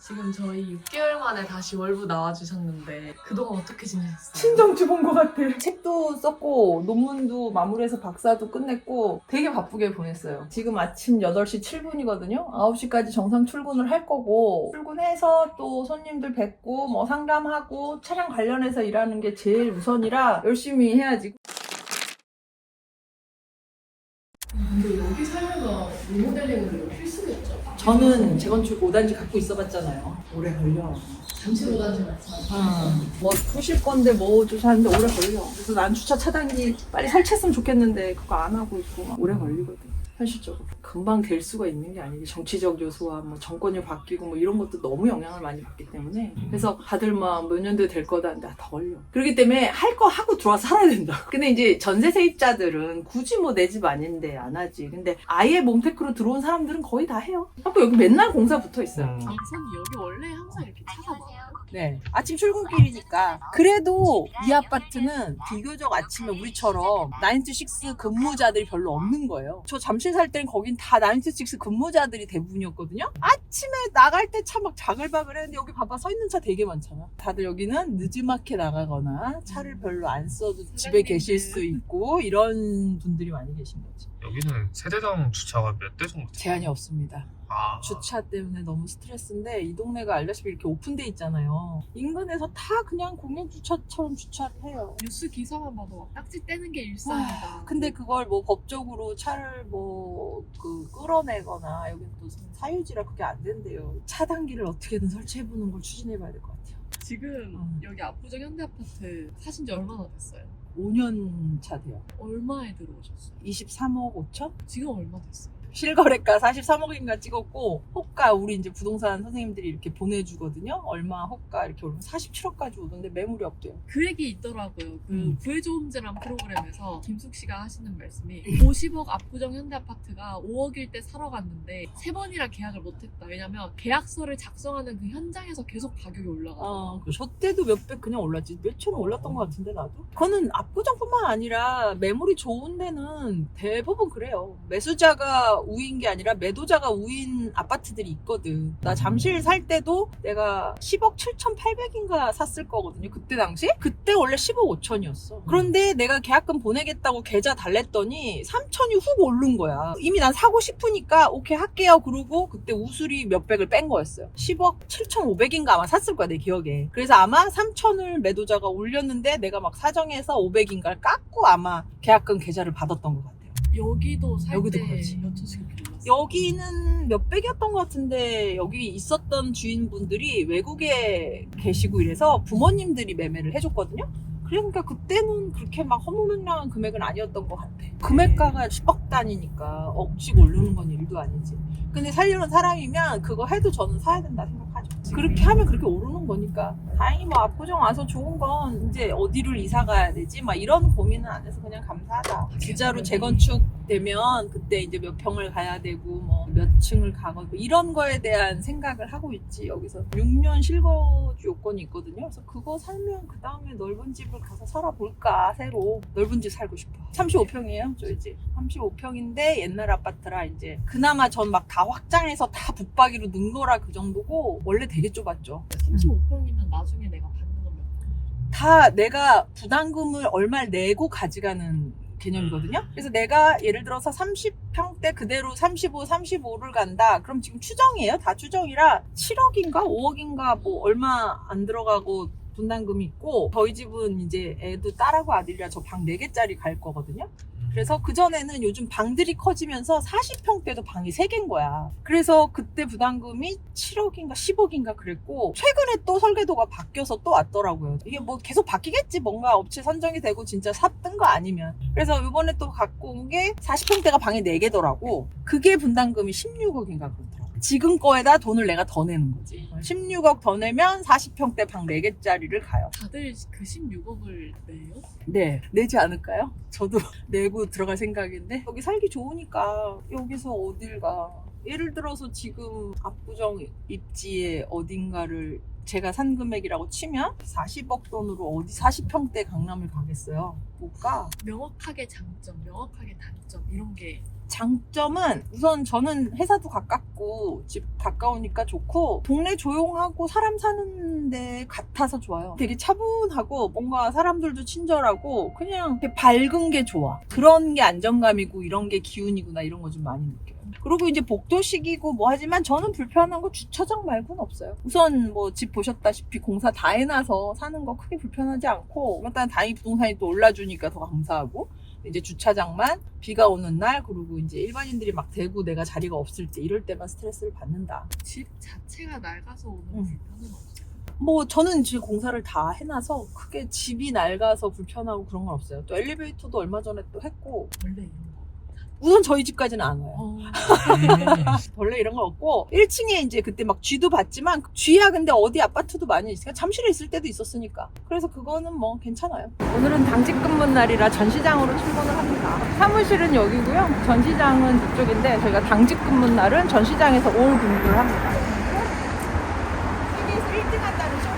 지금 저희 6개월 만에 다시 월부 나와주셨는데 그동안 어떻게 지내셨어요? 친정집 온 것 같아. 책도 썼고 논문도 마무리해서 박사도 끝냈고 되게 바쁘게 보냈어요. 지금 아침 8시 7분이거든요. 9시까지 정상 출근을 할 거고 출근해서 또 손님들 뵙고 뭐 상담하고 차량 관련해서 일하는 게 제일 우선이라 열심히 해야지. 근데 여기 살면서 리모델링은 필수겠죠? 저는 재건축 5단지 갖고 있어봤잖아요. 오래 걸려. 잠실 5단지 말씀하시죠? 뭐 부실 건데 뭐 어쩌고 하는데 오래 걸려. 그래서 난 주차 차단기 빨리 설치했으면 좋겠는데 그거 안 하고 있고 막 오래 걸리거든. 현실적으로 금방 될 수가 있는 게 아니고 정치적 요소와 뭐 정권이 바뀌고 뭐 이런 것도 너무 영향을 많이 받기 때문에 그래서 다들 막 몇 년도에 될 거다 하는데 더 걸려. 그렇기 때문에 할 거 하고 들어와서 살아야 된다. 근데 이제 전세 세입자들은 굳이 뭐 내 집 아닌데 안 하지. 근데 아예 몽테크로 들어온 사람들은 거의 다 해요. 또 여기 맨날 공사 붙어 있어요. 선생님 여기 원래 항상 이렇게 차가 많아요? 네. 아침 출근길이니까. 그래도 이 아파트는 비교적 아침에 우리처럼 9to6 근무자들이 별로 없는 거예요. 저 잠실 살 때는 거긴 다 9to6 근무자들이 대부분이었거든요. 아침에 나갈 때 차 막 자글바글 했는데 여기 봐봐 서 있는 차 되게 많잖아. 다들 여기는 늦지막히 나가거나 차를 별로 안 써도 집에 계실 수 있고 이런 분들이 많이 계신 거지. 여기는 세대당 주차가 몇 대 정도 돼요? 제한이 없습니다. 아, 주차 때문에 너무 스트레스인데 이 동네가 알다시피 이렇게 오픈돼 있잖아요. 인근에서 다 그냥 공영 주차처럼 주차를 해요. 뉴스 기사만 봐도 막 딱지 떼는 게 일상이다. 근데 그걸 뭐 법적으로 차를 뭐 끌어내거나 여기는 또 사유지라 그게 안 된대요. 차단기를 어떻게든 설치해보는 걸 추진해봐야 될 것 같아요. 지금 여기 압구정 현대아파트 사신 지 얼마나 됐어요? 5년 차 돼요. 얼마에 들어오셨어요? 23억 5천? 지금 얼마 됐어요? 실거래가 43억인가 찍었고 호가 우리 이제 부동산 선생님들이 이렇게 보내주거든요. 얼마 호가 이렇게 올리면 47억까지 오던데 매물이 없대요. 그 얘기 있더라고요. 그 음. 구해줘홈즈란 프로그램에서 김숙 씨가 하시는 말씀이 50억 압구정 현대아파트가 5억일 때 사러 갔는데 3번이나 계약을 못했다. 왜냐면 계약서를 작성하는 그 현장에서 계속 가격이 올라가요. 저 때도 몇백 그냥 올랐지. 몇천 올랐던 것 같은데 나도. 그거는 압구정뿐만 아니라 매물이 좋은 데는 대부분 그래요. 매수자가 우인 게 아니라 매도자가 우인 아파트들이 있거든. 나 잠실 살 때도 내가 10억 7,800인가 샀을 거거든요. 그때 당시? 그때 원래 10억 5천이었어. 그런데 내가 계약금 보내겠다고 계좌 달랬더니 3천이 훅 오른 거야. 이미 난 사고 싶으니까 오케이 할게요. 그러고 그때 우수리 몇백을 뺀 거였어요. 10억 7,500인가 아마 샀을 거야 내 기억에. 그래서 아마 3천을 매도자가 올렸는데 내가 막 사정해서 500인가를 깎고 아마 계약금 계좌를 받았던 것 같아요. 여기도 살 여기도 때 그렇지. 몇 천씩 올랐어요? 여기는 몇백이었던 것 같은데 여기 있었던 주인분들이 외국에 계시고 이래서 부모님들이 매매를 해줬거든요. 그러니까 그때는 그렇게 막 허무맹랑한 금액은 아니었던 것 같아. 금액가가 10억 단위니까 억씩 오르는 건 일도 아니지. 근데 살려는 사람이면 그거 해도 저는 사야 된다 생각하죠. 그렇게 하면 그렇게 오르는 거니까. 다행히 뭐 압구정 와서 좋은 건 이제 어디를 이사 가야 되지? 막 이런 고민은 안 해서 그냥 감사하다. 진짜로 재건축 되면 그때 이제 몇 평을 가야 되고 뭐 몇 층을 가고 이런 거에 대한 생각을 하고 있지. 여기서 6년 실거주 요건이 있거든요. 그래서 그거 살면 그 다음에 넓은 집을 가서 살아볼까 새로. 넓은 집 살고 싶어. 35평이에요 저희 집. 35평인데 옛날 아파트라 이제 그나마 전 막 다 확장해서 다 붙박이로 넣은 거라 그 정도고 원래 되게 좁았죠. 35평이면 나중에 내가 받는 건 몇 평? 다 내가 부담금을 얼마를 내고 가져가는 개념이거든요. 그래서 내가 예를 들어서 30평대 그대로 35, 35를 간다. 그럼 지금 추정이에요. 다 추정이라 7억인가 5억인가 뭐 얼마 안 들어가고 분담금이 있고 저희 집은 이제 애도 딸하고 아들이라 저 방 4개짜리 갈 거거든요. 그래서 그전에는 요즘 방들이 커지면서 40평대도 방이 3개인 거야. 그래서 그때 부담금이 7억인가 10억인가 그랬고 최근에 또 설계도가 바뀌어서 또 왔더라고요. 이게 뭐 계속 바뀌겠지. 뭔가 업체 선정이 되고 진짜 샀던 거 아니면. 그래서 이번에 또 갖고 온 게 40평대가 방이 4개더라고. 그게 분담금이 16억인가 그렇더라고. 지금 거에다 돈을 내가 더 내는 거지. 16억 더 내면 40평대 방 4개짜리를 가요. 다들 그 16억을 내요? 네, 내지 않을까요? 저도 내고 들어갈 생각인데 여기 살기 좋으니까 여기서 어딜 가. 예를 들어서 지금 압구정 입지에 어딘가를 제가 산 금액이라고 치면 40억 돈으로 어디 40평대 강남을 가겠어요. 못 가. 명확하게 장점, 명확하게 단점 이런 게 장점은 우선 저는 회사도 가깝고 집 가까우니까 좋고 동네 조용하고 사람 사는 데 같아서 좋아요. 되게 차분하고 뭔가 사람들도 친절하고 그냥 되게 밝은 게 좋아. 그런 게 안정감이고 이런 게 기운이구나 이런 거 좀 많이 느껴요. 그리고 이제 복도식이고 뭐 하지만 저는 불편한 거 주차장 말고는 없어요. 우선 뭐 집 보셨다시피 공사 다 해놔서 사는 거 크게 불편하지 않고 일단 다행히 부동산이 또 올라주니까 더 감사하고 이제 주차장만 비가 오는 날 그리고 이제 일반인들이 막 대고 내가 자리가 없을 때 이럴 때만 스트레스를 받는다. 집 자체가 낡아서 오는 불편은 없어요. 뭐 저는 지금 공사를 다 해놔서 크게 집이 낡아서 불편하고 그런 건 없어요. 또 엘리베이터도 얼마 전에 또 했고 원래 이런 거. 우선 저희 집까지는 안 와요. 어. 원래 이런 거 없고 1층에 이제 그때 막 쥐도 봤지만 쥐야 근데 어디 아파트도 많이 있으니까 잠실에 있을 때도 있었으니까 그래서 그거는 뭐 괜찮아요. 오늘은 당직 근무 날이라 전시장으로 출근을 합니다. 사무실은 여기고요. 전시장은 저쪽인데 저희가 당직 근무 날은 전시장에서 올 근무를 합니다. 세계에서 1등 한다는 쇼를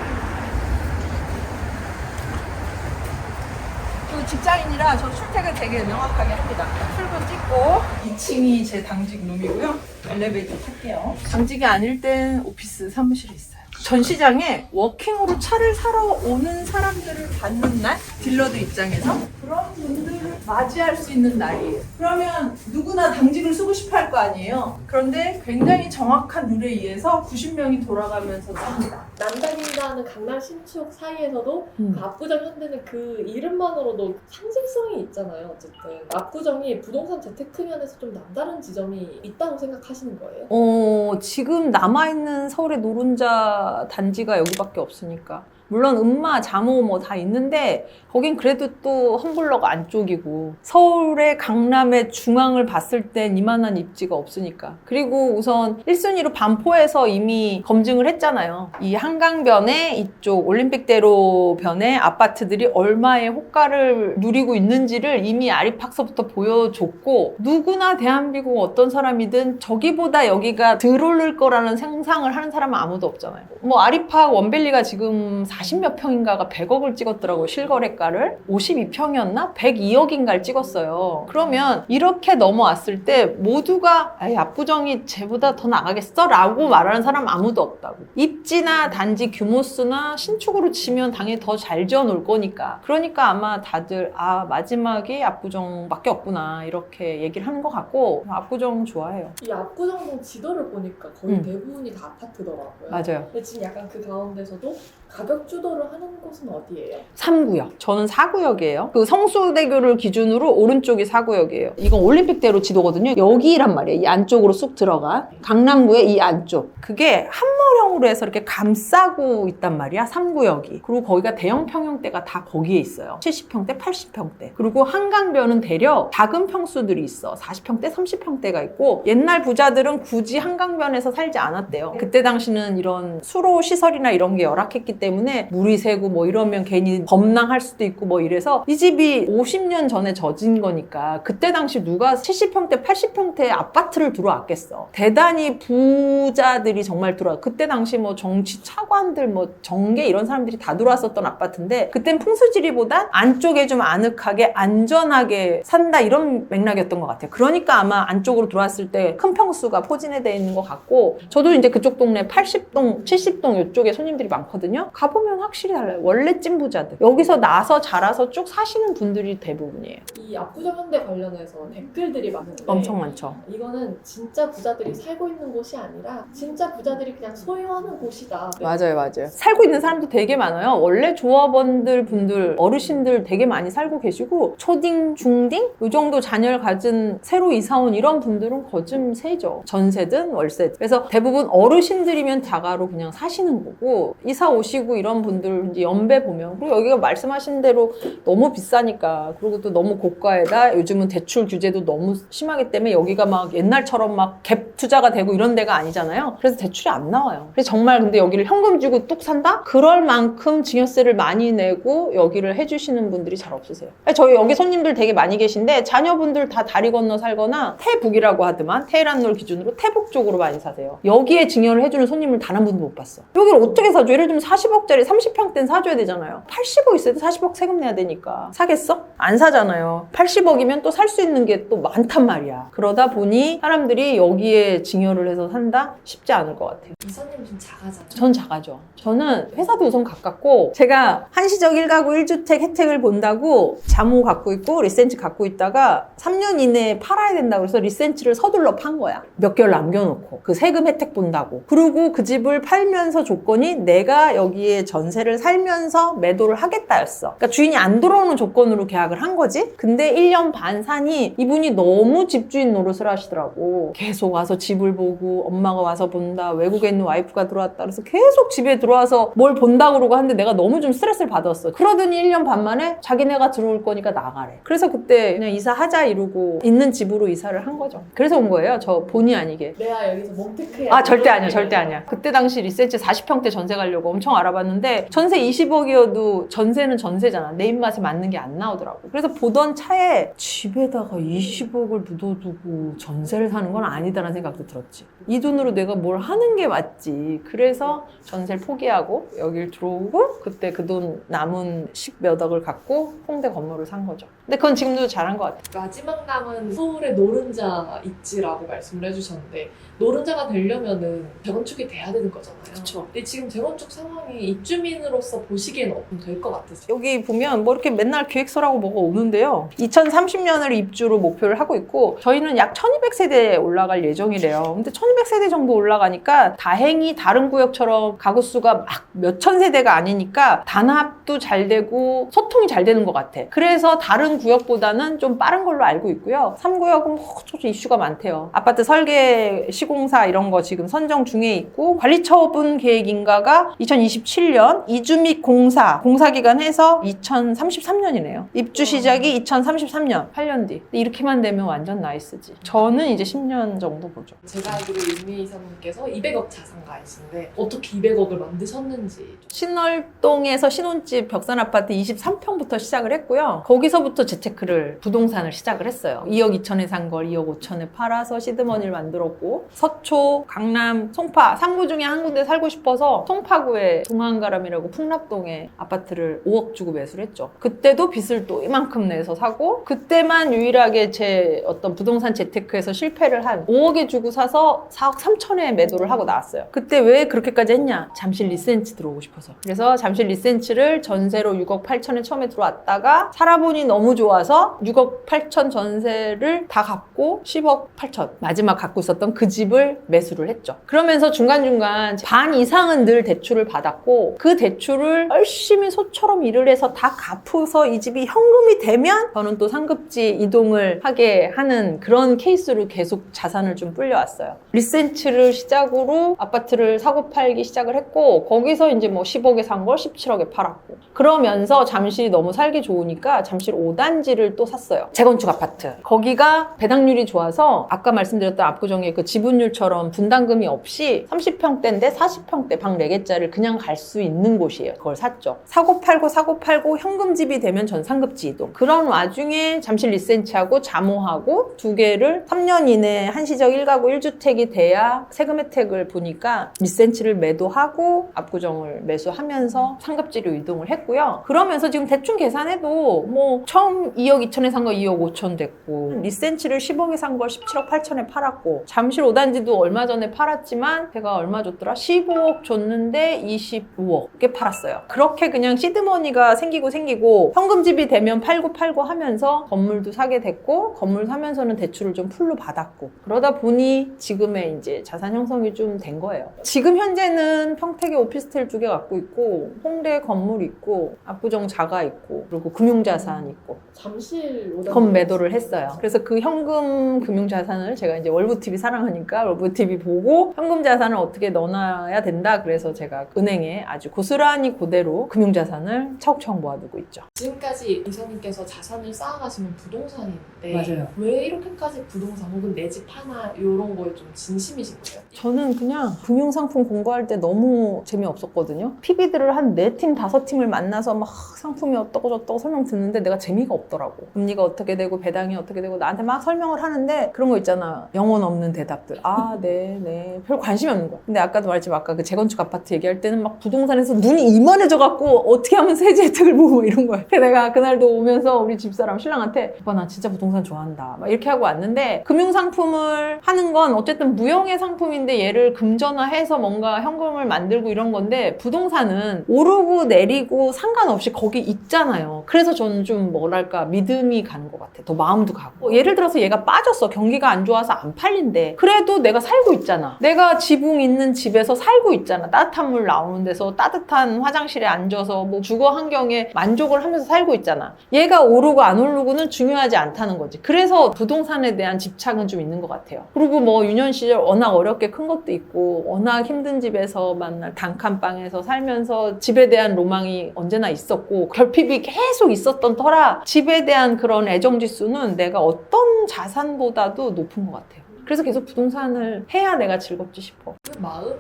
직장인이라 저 출퇴근 되게 명확하게 합니다. 출근 찍고 2층이 제 당직 룸이고요. 엘리베이터 탈게요. 당직이 아닐 땐 오피스 사무실에 있어요. 전시장에 워킹으로 차를 사러 오는 사람들을 받는 날, 딜러들 입장에서 그런 분들을 맞이할 수 있는 날이에요. 그러면 누구나 당직을 쓰고 싶어 할 거 아니에요. 그런데 굉장히 정확한 룰에 의해서 90명이 돌아가면서 삽니다. 남다른다는 강남 신축 사이에서도 그 압구정 현대는 그 이름만으로도 상징성이 있잖아요. 어쨌든 압구정이 부동산 재테크 면에서 좀 남다른 지점이 있다고 생각하시는 거예요? 지금 남아있는 서울의 노른자 단지가 여기밖에 없으니까. 물론 음마, 자모 뭐 다 있는데 거긴 그래도 또 험블러가 안쪽이고 서울의 강남의 중앙을 봤을 땐 이만한 입지가 없으니까. 그리고 우선 1순위로 반포에서 이미 검증을 했잖아요. 이 한강변에 이쪽 올림픽대로 변의 아파트들이 얼마의 호가를 누리고 있는지를 이미 아리팍서부터 보여줬고 누구나 대한민국 어떤 사람이든 저기보다 여기가 덜 오를 거라는 상상을 하는 사람은 아무도 없잖아요. 뭐 아리팍 원밸리가 지금 40몇 평인가가 100억을 찍었더라고요. 실거래가를 52평이었나? 102억인가를 찍었어요. 그러면 이렇게 넘어왔을 때 모두가 에이, 압구정이 쟤보다 더 나가겠어? 라고 말하는 사람 아무도 없다고. 입지나 단지 규모수나 신축으로 치면 당연히 더 잘 지어놓을 거니까. 그러니까 아마 다들 마지막이 압구정밖에 없구나 이렇게 얘기를 하는 것 같고 압구정 좋아해요. 이 압구정동 지도를 보니까 거의 대부분이 다 아파트더라고요. 맞아요. 근데 지금 약간 그 가운데서도 가격 주도를 하는 곳은 어디예요? 3구역. 저는 4구역이에요. 그 성수대교를 기준으로 오른쪽이 4구역이에요. 이건 올림픽대로 지도거든요. 여기란 말이에요. 이 안쪽으로 쑥 들어가. 강남구의 이 안쪽. 그게 한머령으로 해서 이렇게 감싸고 있단 말이야. 3구역이. 그리고 거기가 대형 평형대가 다 거기에 있어요. 70평대, 80평대. 그리고 한강변은 대려 작은 평수들이 있어. 40평대, 30평대가 있고 옛날 부자들은 굳이 한강변에서 살지 않았대요. 그때 당시는 이런 수로 시설이나 이런 게 열악했기 때문에 물이 새고 뭐 이러면 괜히 범람할 수도 있고 뭐 이래서 이 집이 50년 전에 져진 거니까 그때 당시 누가 70평대, 80평대 아파트를 들어왔겠어. 대단히 부자들이 정말 들어와. 그때 당시 뭐 정치 차관들 뭐 정계 이런 사람들이 다 들어왔었던 아파트인데 그땐 풍수지리보단 안쪽에 좀 아늑하게 안전하게 산다 이런 맥락이었던 것 같아요. 그러니까 아마 안쪽으로 들어왔을 때 큰 평수가 포진해져 있는 것 같고 저도 이제 그쪽 동네 80동, 70동 이쪽에 손님들이 많거든요. 가보면 확실히 달라요. 원래 찐부자들. 여기서 나서 자라서 쭉 사시는 분들이 대부분이에요. 이 압구정 현대 관련해서 댓글들이 많은데 엄청 많죠. 이거는 진짜 부자들이 살고 있는 곳이 아니라 진짜 부자들이 그냥 소유하는 곳이다. 맞아요, 맞아요. 살고 있는 사람도 되게 많아요. 원래 조합원들 분들, 어르신들 되게 많이 살고 계시고 초딩, 중딩? 이 정도 자녀를 가진 새로 이사 온 이런 분들은 거즘 세죠. 전세든 월세든. 그래서 대부분 어르신들이면 자가로 그냥 사시는 거고 이사 오시고 이런 이런 분들 이제 연배 보면, 그리고 여기가 말씀하신 대로 너무 비싸니까, 그리고 또 너무 고가에다 요즘은 대출 규제도 너무 심하기 때문에 여기가 막 옛날처럼 막 갭 투자가 되고 이런 데가 아니잖아요. 그래서 대출이 안 나와요. 그래서 정말 근데 여기를 현금 주고 뚝 산다? 그럴 만큼 증여세를 많이 내고 여기를 해주시는 분들이 잘 없으세요. 저희 여기 손님들 되게 많이 계신데 자녀분들 다 다리 건너 살거나 태북이라고 하더만, 테헤란로 기준으로 태북 쪽으로 많이 사세요. 여기에 증여를 해주는 손님을 단 한 분도 못 봤어. 여기를 어떻게 사줘? 예를 들면 40억짜리 30평대는 사줘야 되잖아요. 80억 있어도 40억 세금 내야 되니까 사겠어? 안 사잖아요. 80억이면 또 살 수 있는 게 또 많단 말이야. 그러다 보니 사람들이 여기에 증여를 해서 산다? 쉽지 않을 것 같아요. 이사님 좀 작아잖아요. 전 작아죠. 저는 회사도 우선 가깝고, 제가 한시적 1가구 1주택 혜택을 본다고 자모 갖고 있고 리센치 갖고 있다가 3년 이내에 팔아야 된다고 해서 리센치를 서둘러 판 거야. 몇 개월 남겨놓고 그 세금 혜택 본다고. 그리고 그 집을 팔면서 조건이 내가 여기에 전세를 살면서 매도를 하겠다였어. 그러니까 주인이 안 들어오는 조건으로 계약을 한 거지. 근데 1년 반 사니 이분이 너무 집주인 노릇을 하시더라고. 계속 와서 집을 보고, 엄마가 와서 본다, 외국에 있는 와이프가 들어왔다 그래서 계속 집에 들어와서 뭘 본다고 그러고 하는데 내가 너무 좀 스트레스를 받았어. 그러더니 1년 반 만에 자기네가 들어올 거니까 나가래. 그래서 그때 그냥 이사하자 이러고 있는 집으로 이사를 한 거죠. 그래서 온 거예요. 저 본의 아니게. 내가 여기서 멍테크해. 아, 절대 아니야. 절대 아니야. 그때 당시 리센치 40평대 전세 가려고 엄청 알아봤는데 전세 20억이어도 전세는 전세잖아. 내 입맛에 맞는 게 안 나오더라고. 그래서 보던 차에 집에다가 20억을 묻어두고 전세를 사는 건 아니다라는 생각도 들었지. 이 돈으로 내가 뭘 하는 게 맞지. 그래서 전세를 포기하고 여길 들어오고, 그때 그 돈 남은 10몇 억을 갖고 홍대 건물을 산 거죠. 근데 그건 지금도 잘한 것 같아요. 마지막 남은 서울의 노른자 입지라고 말씀을 해주셨는데, 노른자가 되려면은 재건축이 돼야 되는 거잖아요. 그쵸. 근데 지금 재건축 상황이 입주민으로서 보시기에는 어떻게 될 것 같으세요? 여기 보면 뭐 이렇게 맨날 기획서라고 뭐가 오는데요. 2030년을 입주로 목표를 하고 있고, 저희는 약 1200세대 올라갈 예정이래요. 근데 1200세대 정도 올라가니까 다행히 다른 구역처럼 가구 수가 막 몇천 세대가 아니니까 단합도 잘 되고 소통이 잘 되는 것 같아. 그래서 다른 구역보다는 좀 빠른 걸로 알고 있고요. 3구역은 좀 이슈가 많대요. 아파트 설계 시공사 이런 거 지금 선정 중에 있고, 관리처분 계획인가가 2027년, 이주 및 공사 기간 해서 2033년이네요. 입주 시작이 2033년, 8년 뒤. 이렇게만 되면 완전 나이스지. 저는 이제 10년 정도 보죠. 제가 알기로 윤미 이사님께서 200억 자산가이신데 어떻게 200억을 만드셨는지. 신월동에서 신혼집 벽산 아파트 23평부터 시작을 했고요. 거기서부터 재테크를, 부동산을 시작을 했어요. 2억 2천에 산 걸 2억 5천에 팔아서 시드머니를 만들었고, 서초, 강남, 송파 3구 중에 한 군데 살고 싶어서 송파구에 동안가람이라고 풍납동에 아파트를 5억 주고 매수를 했죠. 그때도 빚을 또 이만큼 내서 사고, 그때만 유일하게 제 어떤 부동산 재테크에서 실패를 한 5억에 주고 사서 4억 3천에 매도를 하고 나왔어요. 그때 왜 그렇게까지 했냐? 잠실 리센치 들어오고 싶어서. 그래서 잠실 리센치를 전세로 6억 8천에 처음에 들어왔다가 살아보니 너무 좋아서 6억 8천 전세를 다 갚고 10억 8천 마지막 갖고 있었던 그 집을 매수를 했죠. 그러면서 중간중간 반 이상은 늘 대출을 받았고, 그 대출을 열심히 소처럼 일을 해서 다 갚아서 이 집이 현금이 되면 저는 또 상급지 이동을 하게 하는 그런 케이스로 계속 자산을 좀 불려왔어요. 리센치를 시작으로 아파트를 사고 팔기 시작을 했고, 거기서 이제 뭐 10억에 산 걸 17억에 팔았고, 그러면서 잠실이 너무 살기 좋으니까 잠실 5단지를 또 샀어요. 재건축 아파트. 거기가 배당률이 좋아서 아까 말씀드렸던 압구정의 그 지분율처럼 분담금이 없이 30평대인데 40평대 방 4개짜리를 그냥 갈 수 있는 곳이에요. 그걸 샀죠. 사고 팔고 현금집이 되면 전 상급지 이동. 그런 와중에 잠실 리센치하고 자모하고 두 개를 3년 이내에 한시적 1가구 1주택이 돼야 세금 혜택을 보니까 리센치를 매도하고 압구정을 매수하면서 상급지로 이동을 했고요. 그러면서 지금 대충 계산해도 뭐 처음 2억 2천에 산 거 2억 5천 됐고, 리센치를 10억에 산 걸 17억 8천에 팔았고, 잠실 5단지도 얼마 전에 팔았지만 제가 얼마 줬더라? 15억 줬는데 25억에 팔았어요. 그렇게 그냥 시드머니가 생기고 현금집이 되면 팔고 하면서 건물도 사게 됐고, 건물 사면서는 대출을 좀 풀로 받았고, 그러다 보니 지금의 이제 자산 형성이 좀 된 거예요. 지금 현재는 평택에 오피스텔 2개 갖고 있고, 홍대 건물 있고, 압구정 자가 있고, 그리고 금융자산 있고, 잠실 건매도를 했어요. 그래서 그 현금 금융자산을 제가 이제 월브TV 사랑하니까 월브TV 보고 현금 자산을 어떻게 넣어놔야 된다. 그래서 제가 은행에 아주 아주 고스란히 그대로 금융자산을 차곡차곡 모아두고 있죠. 지금까지 이사님께서 자산을 쌓아가시는 부동산인데 왜 이렇게까지 부동산 혹은 내 집 하나 이런 거에 좀 진심이신 거예요? 저는 그냥 금융상품 공부할 때 너무 재미없었거든요. PB들을 한 4팀, 5팀을 만나서 막 상품이 어떠고 저떠고 설명 듣는데 내가 재미가 없더라고. 금리가 어떻게 되고 배당이 어떻게 되고 나한테 막 설명을 하는데 그런 거 있잖아. 영혼 없는 대답들. 아, 네. 별 관심이 없는 거야. 근데 아까도 말했지만 아까 그 재건축 아파트 얘기할 때는 막 부동산에서 눈이 이만해져갖고 어떻게 하면 세제 혜택을 보고 이런 거야. 그래서 내가 그날도 오면서 우리 집사람 신랑한테 오빠 나 진짜 부동산 좋아한다. 막 이렇게 하고 왔는데 금융상품을 하는 건 어쨌든 무형의 상품인데 얘를 금전화해서 뭔가 현금을 만들고 이런 건데 부동산은 오르고 내리고 상관없이 거기 있잖아요. 그래서 저는 좀 뭐랄까 믿음이 가는 것 같아. 더 마음도 가고. 예를 들어서 얘가 빠졌어. 경기가 안 좋아서 안 팔린대. 그래도 내가 살고 있잖아. 내가 지붕 있는 집에서 살고 있잖아. 따뜻한 물 나오는 데서 따뜻한 화장실에 앉아서 뭐 주거 환경에 만족을 하면서 살고 있잖아. 얘가 오르고 안 오르고는 중요하지 않다는 거지. 그래서 부동산에 대한 집착은 좀 있는 것 같아요. 그리고 뭐 유년 시절 워낙 어렵게 큰 것도 있고 워낙 힘든 집에서 만날 단칸방에서 살면서 집에 대한 로망이 언제나 있었고 결핍이 계속 있었던 터라 집에 대한 그런 애정지수는 내가 어떤 자산보다도 높은 것 같아요. 그래서 계속 부동산을 해야 내가 즐겁지 싶어. 그 마음이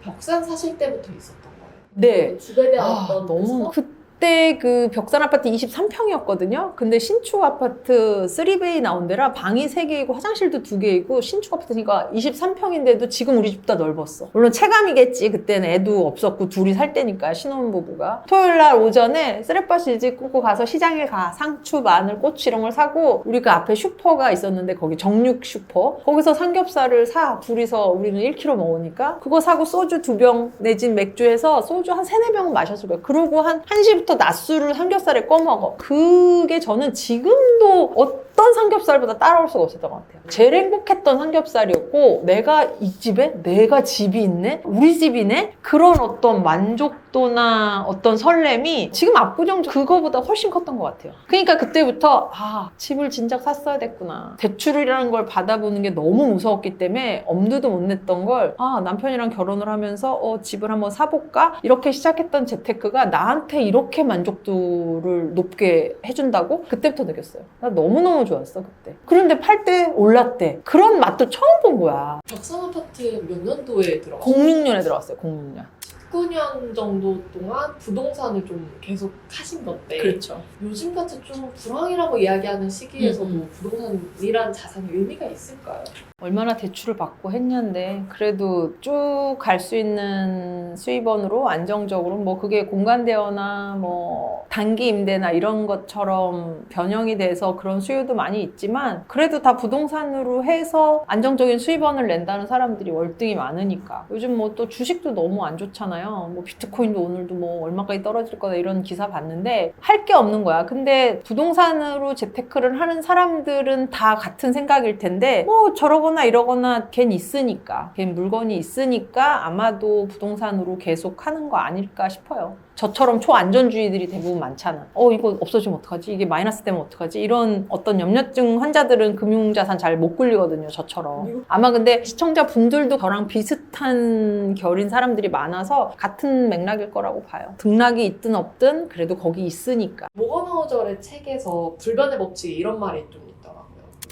벽산 사실 때부터 있었던 거예요? 네. 집에 대한 아, 어떤 너무 그때 그 벽산 아파트 23평이었거든요. 근데 신축 아파트 3베이 나온 데라 방이 3개이고 화장실도 2개이고 신축 아파트니까 23평인데도 지금 우리 집보다 넓었어. 물론 체감이겠지. 그때는 애도 없었고 둘이 살 때니까 신혼부부가. 토요일 날 오전에 쓰레빠시지 끊고 가서 시장에 가. 상추, 마늘, 고추 이런 걸 사고 우리 그 앞에 슈퍼가 있었는데 거기 정육 슈퍼. 거기서 삼겹살을 사. 둘이서 우리는 1kg 먹으니까 그거 사고 소주 2병 내진 맥주 해서 소주 한 3-4병은 마셨을 거예요. 그러고 한 1시부터 낮술을 삼겹살에 꺼먹어. 그게 저는 지금도 어떤 삼겹살보다 따라올 수가 없었던 것 같아요. 제일 행복했던 삼겹살이었고 내가 이 집에 내가 집이 있네? 우리 집이네? 그런 어떤 만족도나 어떤 설렘이 지금 압구정 그거보다 훨씬 컸던 것 같아요. 그러니까 그때부터 아 집을 진작 샀어야 됐구나. 대출이라는 걸 받아보는 게 너무 무서웠기 때문에 엄두도 못 냈던 걸 아 남편이랑 결혼을 하면서 집을 한번 사볼까? 이렇게 시작했던 재테크가 나한테 이렇게 만족도를 높게 해준다고 그때부터 느꼈어요. 나 너무너무 좋았어 그때. 그런데 팔 때 올랐대. 그런 맛도 처음 본 거야. 벽산 아파트 몇 년도에 들어갔어요? 06년에 들어갔어요. 06년. 19년 정도 동안 부동산을 좀 계속 하신 건데 그렇죠. 요즘같이 좀 불황이라고 이야기하는 시기에서도 부동산이란 자산이 의미가 있을까요? 얼마나 대출을 받고 했냐인데 그래도 쭉 갈 수 있는 수입원으로 안정적으로 뭐 그게 공간대여나 뭐 단기 임대나 이런 것처럼 변형이 돼서 그런 수요도 많이 있지만 그래도 다 부동산으로 해서 안정적인 수입원을 낸다는 사람들이 월등히 많으니까 요즘 뭐 또 주식도 너무 안 좋잖아요. 뭐 비트코인도 오늘도 뭐 얼마까지 떨어질 거다 이런 기사 봤는데 할 게 없는 거야. 근데 부동산으로 재테크를 하는 사람들은 다 같은 생각일 텐데 뭐 저러거나 이러거나 걘 있으니까 걘 물건이 있으니까 아마도 부동산으로 계속 하는 거 아닐까 싶어요. 저처럼 초안전주의들이 대부분 많잖아. 이거 없어지면 어떡하지? 이게 마이너스 되면 어떡하지? 이런 어떤 염려증 환자들은 금융자산 잘 못 굴리거든요. 저처럼. 아마 근데 시청자분들도 저랑 비슷한 결인 사람들이 많아서 같은 맥락일 거라고 봐요. 등락이 있든 없든 그래도 거기 있으니까. 모건하우저의 책에서 불변의 법칙에 이런 말이 좀 있더라고요.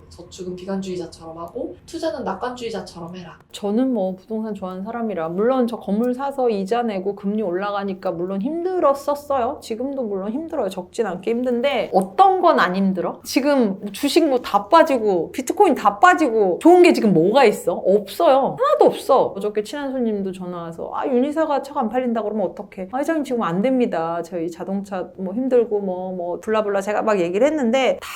저축은 비관주의자처럼 하고 투자는 낙관주의자처럼 해라. 저는 뭐 부동산 좋아하는 사람이라 물론 저 건물 사서 이자 내고 금리 올라가니까 물론 힘들었었어요. 지금도 물론 힘들어요. 적진 않게 힘든데 어떤 건 안 힘들어? 지금 주식 뭐 다 빠지고 비트코인 다 빠지고 좋은 게 지금 뭐가 있어? 없어요. 하나도 없어. 어저께 친한 손님도 전화 와서 윤희사가 차가 안 팔린다 그러면 어떡해? 회장님 지금 안 됩니다. 저희 자동차 뭐 힘들고 뭐 블라블라 제가 막 얘기를 했는데 다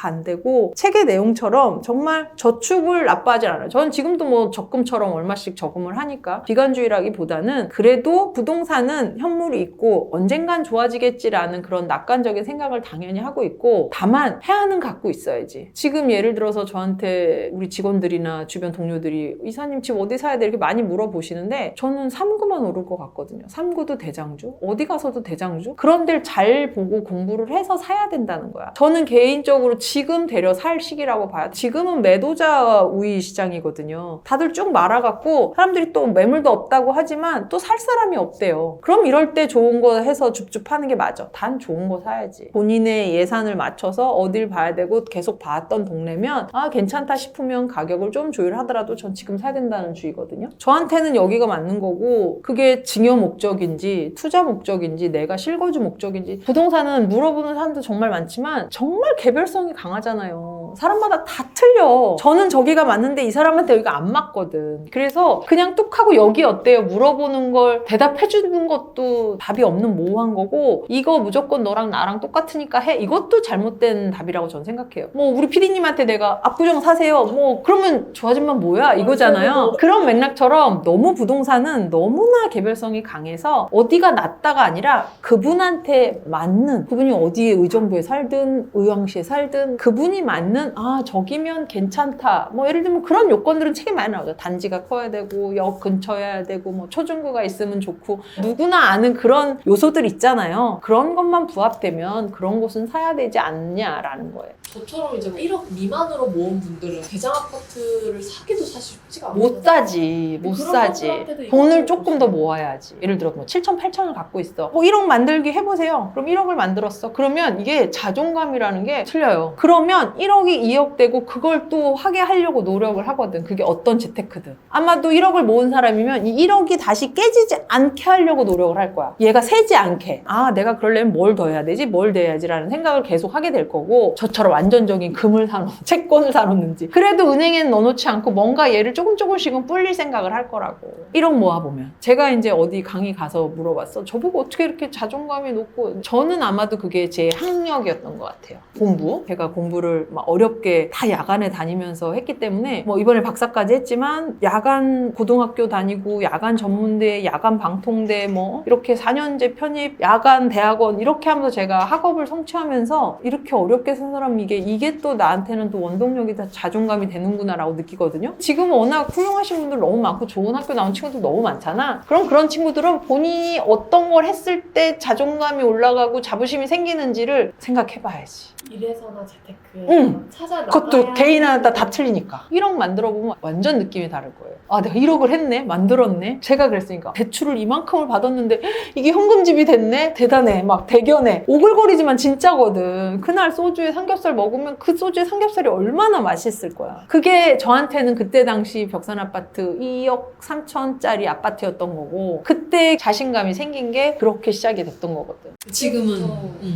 안 되고 책의 내용처럼 정말 저축을 나빠하지 않아요. 저는 지금도 뭐 적금처럼 얼마씩 저금을 하니까 비관주의라기보다는 그래도 부동산은 현물이 있고 언젠간 좋아지겠지라는 그런 낙관적인 생각을 당연히 하고 있고 다만 해안은 갖고 있어야지. 지금 예를 들어서 저한테 우리 직원들이나 주변 동료들이 이사님 집 어디 사야 돼? 이렇게 많이 물어보시는데 저는 3구만 오를 것 같거든요. 3구도 대장주? 어디 가서도 대장주? 그런 데를 잘 보고 공부를 해서 사야 된다는 거야. 저는 개인적으로 지금 되려 살 시기라고 봐요. 지금은 매도자 우위 시장이거든요. 다들 쭉 말아갖고 사람들이 또 매물도 없다고 하지만 또 살 사람이 없대요. 그럼 이럴 때 좋은 거 해서 줍줍하는 게 맞아. 단 좋은 거 사야지. 본인의 예산을 맞춰서 어딜 봐야 되고 계속 봤던 동네면 아 괜찮다 싶으면 가격을 좀 조율하더라도 전 지금 사야 된다는 주의거든요. 저한테는 여기가 맞는 거고 그게 증여 목적인지 투자 목적인지 내가 실거주 목적인지 부동산은 물어보는 사람도 정말 많지만 정말 개별성이 강하잖아요. 사람마다 다 틀려. 저는 저기가 맞는데 이 사람한테 여기가 안 맞거든. 그래서 그냥 뚝 하고 여기 어때요? 물어보는 걸 대답해 주는 것도 답이 없는 모호한 거고 이거 무조건 너랑 나랑 똑같으니까 해. 이것도 잘못된 답이라고 저는 생각해요. 뭐 우리 PD님한테 내가 압구정 사세요. 뭐 그러면 저 아줌마 뭐야? 이거잖아요. 그런 맥락처럼 너무 부동산은 너무나 개별성이 강해서 어디가 낫다가 아니라 그분한테 맞는 그분이 어디에 의정부에 살든 의왕시에 살든 그분이 맞는 아 저기면 괜찮다. 뭐 예를 들면 그런 요건들은 책에 많이 나오죠. 단지가 커야 되고 역 근처여야 되고 뭐 초중구가 있으면 좋고 누구나 아는 그런 요소들 있잖아요. 그런 것만 부합되면 그런 곳은 사야 되지 않냐라는 거예요. 저처럼 이제 1억 미만으로 모은 분들은 대장 아파트를 사기도 사실 쉽지가 않아요. 못 사지. 못 그런 사지. 분들한테도 이거 돈을 조금 더 모아야지. 예를 들어 뭐 7천, 8천을 갖고 있어. 뭐 1억 만들기 해보세요. 그럼 1억을 만들었어. 그러면 이게 자존감이라는 게 틀려요. 그러면 1억이 2억 되고 그걸 또 하게 하려고 노력을 하거든. 그게 어떤 재테크든. 아마도 1억을 모은 사람이면 이 1억이 다시 깨지지 않게 하려고 노력을 할 거야. 얘가 새지 않게. 아 내가 그러려면 뭘 더 해야 되지? 뭘 더 해야지? 라는 생각을 계속 하게 될 거고 저처럼 완전적인 금을 사놓 채권을 사놓는지 그래도 은행에는 넣어놓지 않고 뭔가 얘를 조금씩은 불릴 생각을 할 거라고. 1억 모아보면 제가 이제 어디 강의 가서 물어봤어. 저보고 어떻게 이렇게 자존감이 높고 저는 아마도 그게 제 학력이었던 것 같아요. 공부. 제가 공부를 막 어렵게 다 야간에 다니면서 했기 때문에 뭐 이번에 박사까지 했지만 야간 고등학교 다니고 야간 전문대, 야간 방통대 뭐 이렇게 4년제 편입, 야간 대학원 이렇게 하면서 제가 학업을 성취하면서 이렇게 어렵게 산 사람이 이게 또 나한테는 또 원동력이 다 자존감이 되는구나라고 느끼거든요. 지금 워낙 훌륭하신 분들 너무 많고 좋은 학교 나온 친구들 너무 많잖아. 그럼 그런 친구들은 본인이 어떤 걸 했을 때 자존감이 올라가고 자부심이 생기는지를 생각해봐야지. 이래서나 재테크 응. 찾아 그것도 개인마다 다 틀리니까. 1억 만들어보면 완전 느낌이 다를 거예요. 아 내가 1억을 했네? 만들었네? 제가 그랬으니까 대출을 이만큼을 받았는데 이게 현금집이 됐네? 대단해. 막 대견해. 오글거리지만 진짜거든. 그날 소주에 삼겹살 먹으면 그 소주에 삼겹살이 얼마나 맛있을 거야. 그게 저한테는 그때 당시 벽산 아파트 2억 3천짜리 아파트였던 거고 그때 자신감이 생긴 게 그렇게 시작이 됐던 거거든. 지금은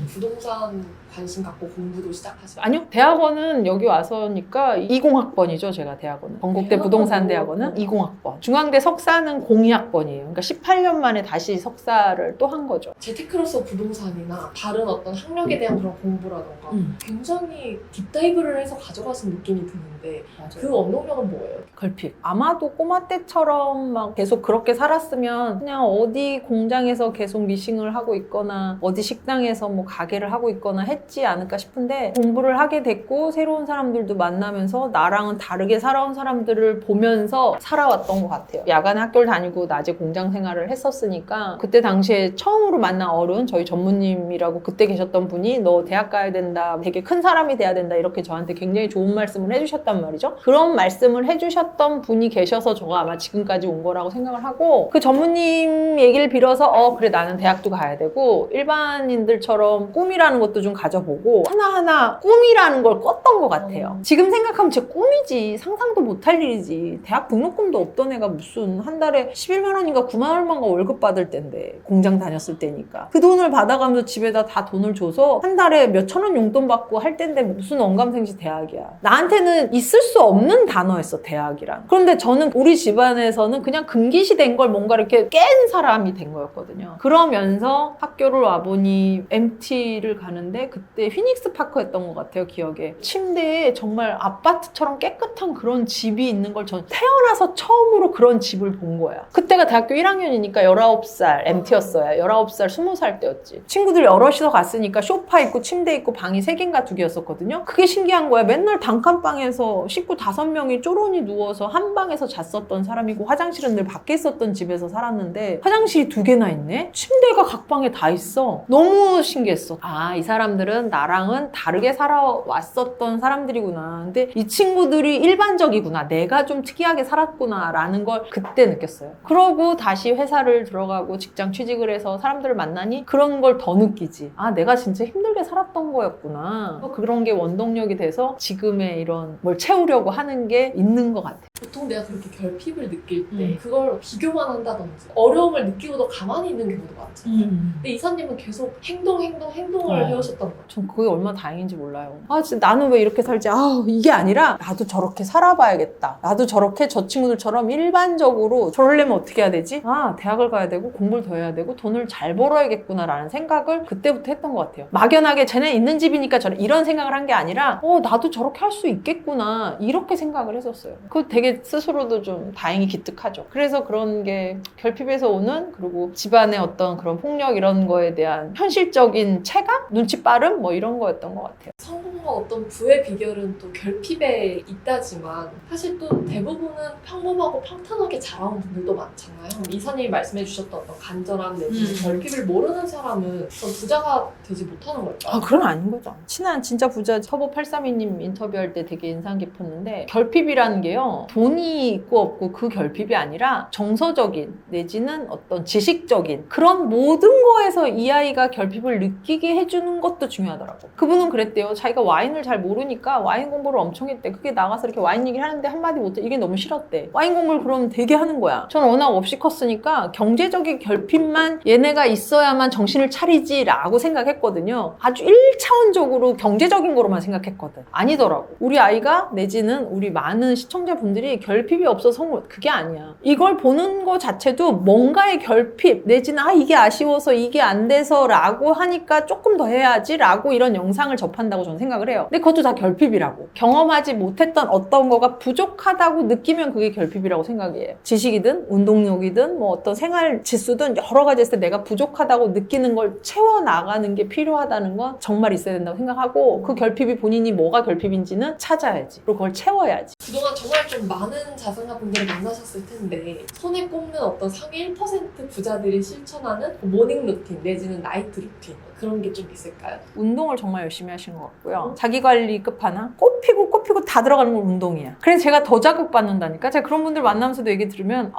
부동산 관심 갖고 공부도 시작하시고 아니요. 대학원은 여기 와서니까 20학번이죠. 제가 대학원은. 건국대 부동산대학원은 20학번. 중앙대 석사는 02학번이에요. 그러니까 18년 만에 다시 석사를 또 한 거죠. 재테크로서 부동산이나 다른 어떤 학력에 대한 그런 공부라던가 굉장히 딥다이브를 해서 가져가신 느낌이 드는데 그 원동력은 뭐예요? 걸핏. 아마도 꼬마 때처럼 막 계속 그렇게 살았으면 그냥 어디 공장에서 계속 미싱을 하고 있거나 어디 식당에서 뭐 가게를 하고 있거나 했지 않을까 싶은데 공부를 하게 됐고 새로운 사람들도 만나면서 나랑은 다르게 살아온 사람들을 보면서 살아왔던 것 같아요. 야간에 학교를 다니고 낮에 공장 생활을 했었으니까 그때 당시에 처음으로 만난 어른 저희 전무님이라고 그때 계셨던 분이 너 대학 가야 된다. 되게 큰 사람이 돼야 된다. 이렇게 저한테 굉장히 좋은 말씀을 해주셨단 말이죠. 그런 말씀을 해주셨던 분이 계셔서 저가 아마 지금까지 온 거라고 생각을 하고 그 전무님 얘기를 빌어서 그래 나는 대학도 가야 되고 일반인들처럼 꿈이라는 것도 좀 가져보고 하나하나 꿈이라는 걸 꿨던 것 같아요. 지금 생각하면 제 꿈이지 상상도 못할 일이지. 대학 등록금도 없던 애가 무슨 한 달에 11만 원인가 9만 얼마인가 월급 받을 때인데 공장 다녔을 때니까 그 돈을 받아가면서 집에다 다 돈을 줘서 한 달에 몇천 원 용돈 받고 할 때인데 무슨 언감생시 대학이야. 나한테는 있을 수 없는 단어였어 대학이란. 그런데 저는 우리 집안에서는 그냥 금기시 된 걸 뭔가 이렇게 깬 사람이 된 거였거든요. 그러면서 학교를 와보니 MT를 가는데 그때 휘닉스 파크였던 것 같아요. 기억에 침대에 정말 아파트처럼 깨끗한 그런 집이 있는 걸 전 태어나서 처음으로 그런 집을 본 거야. 그때가 대학교 1학년이니까 19살 MT였어요. 19살 20살 때였지. 친구들 여럿이서 갔으니까 소파 있고 침대 있고 방이 3개인가 2개였었거든요. 그게 신기한 거야. 맨날 단칸방에서 식구 5명이 쪼로니 누워서 한 방에서 잤었던 사람이고 화장실은 늘 밖에 있었던 집에서 살았는데 화장실이 2개나 있네? 침대가 각 방에 다 있어. 너무 신기했어. 이 사람들은 사람들은 나랑은 다르게 살아왔었던 사람들이구나. 근데 이 친구들이 일반적이구나. 내가 좀 특이하게 살았구나 라는 걸 그때 느꼈어요. 그러고 다시 회사를 들어가고 직장 취직을 해서 사람들을 만나니 그런 걸 더 느끼지. 아, 내가 진짜 힘들게 살았던 거였구나. 그런 게 원동력이 돼서 지금의 이런 뭘 채우려고 하는 게 있는 것 같아요. 보통 내가 그렇게 결핍을 느낄 때 그걸 비교만 한다든지 어려움을 느끼고도 가만히 있는 경우도 많잖아요. 근데 이사님은 계속 행동을 해오셨던 거예요. 전 그게 얼마나 다행인지 몰라요. 아, 진짜 나는 왜 이렇게 살지? 아, 이게 아니라 나도 저렇게 살아봐야겠다. 나도 저렇게 저 친구들처럼 일반적으로 저러려면 어떻게 해야 되지? 아, 대학을 가야 되고 공부를 더 해야 되고 돈을 잘 벌어야겠구나라는 생각을 그때부터 했던 것 같아요. 막연하게 쟤네 있는 집이니까 이런 생각을 한 게 아니라 나도 저렇게 할 수 있겠구나 이렇게 생각을 했었어요. 그거 되게 스스로도 좀 다행히 기특하죠. 그래서 그런 게 결핍에서 오는, 그리고 집안의 어떤 그런 폭력 이런 거에 대한 현실적인 체감? 눈치 빠름? 뭐 이런 거였던 것 같아요. 성공과 어떤 부의 비결은 또 결핍에 있다지만 사실 또 대부분은 평범하고 평탄하게 자라온 분들도 많잖아요. 이사님이 말씀해 주셨던 어떤 간절함 내지는 결핍을 모르는 사람은 전 부자가 되지 못하는 걸까요? 아, 그건 아닌 거죠. 친한 진짜 부자 터보832님 인터뷰할 때 되게 인상 깊었는데, 결핍이라는 게요, 돈이 있고 없고 그 결핍이 아니라 정서적인 내지는 어떤 지식적인 그런 모든 거에서 이 아이가 결핍을 느끼게 해주는 것도 중요하더라고. 그분은 그랬대요. 자기가 와인을 잘 모르니까 와인 공부를 엄청 했대. 그게 나가서 이렇게 와인 얘기를 하는데 한마디 못해. 이게 너무 싫었대. 와인 공부를 그럼 되게 하는 거야. 저는 워낙 없이 컸으니까 경제적인 결핍만 얘네가 있어야만 정신을 차리지 라고 생각했거든요. 아주 1차원적으로 경제적인 거로만 생각했거든. 아니더라고. 우리 아이가 내지는 우리 많은 시청자분들이 결핍이 없어서 그게 아니야. 이걸 보는 거 자체도 뭔가의 결핍 내지는 이게 아쉬워서 이게 안 돼서 라고 하니까 조금 더 해야지 라고 이런 영상을 접한다고 저는 생각을 해요. 근데 그것도 다 결핍이라고. 경험하지 못했던 어떤 거가 부족하다고 느끼면 그게 결핍이라고 생각해요. 지식이든 운동력이든 뭐 어떤 생활 지수든 여러 가지 했을 때 내가 부족하다고 느끼는 걸 채워나가는 게 필요하다는 건 정말 있어야 된다고 생각하고, 그 결핍이 본인이 뭐가 결핍인지는 찾아야지. 그리고 그걸 채워야지. 그동안 정말 좀 많은 자산가분들을 만나셨을 텐데 손에 꼽는 어떤 상위 1% 부자들이 실천하는 모닝 루틴 내지는 나이트 루틴 그런 게 좀 있을까요? 운동을 정말 열심히 하시는 것 같고요. 자기관리 끝판왕? 꼽히고 다 들어가는 건 운동이야. 그래서 제가 더 자극받는다니까. 제가 그런 분들 만나면서도 얘기 들으면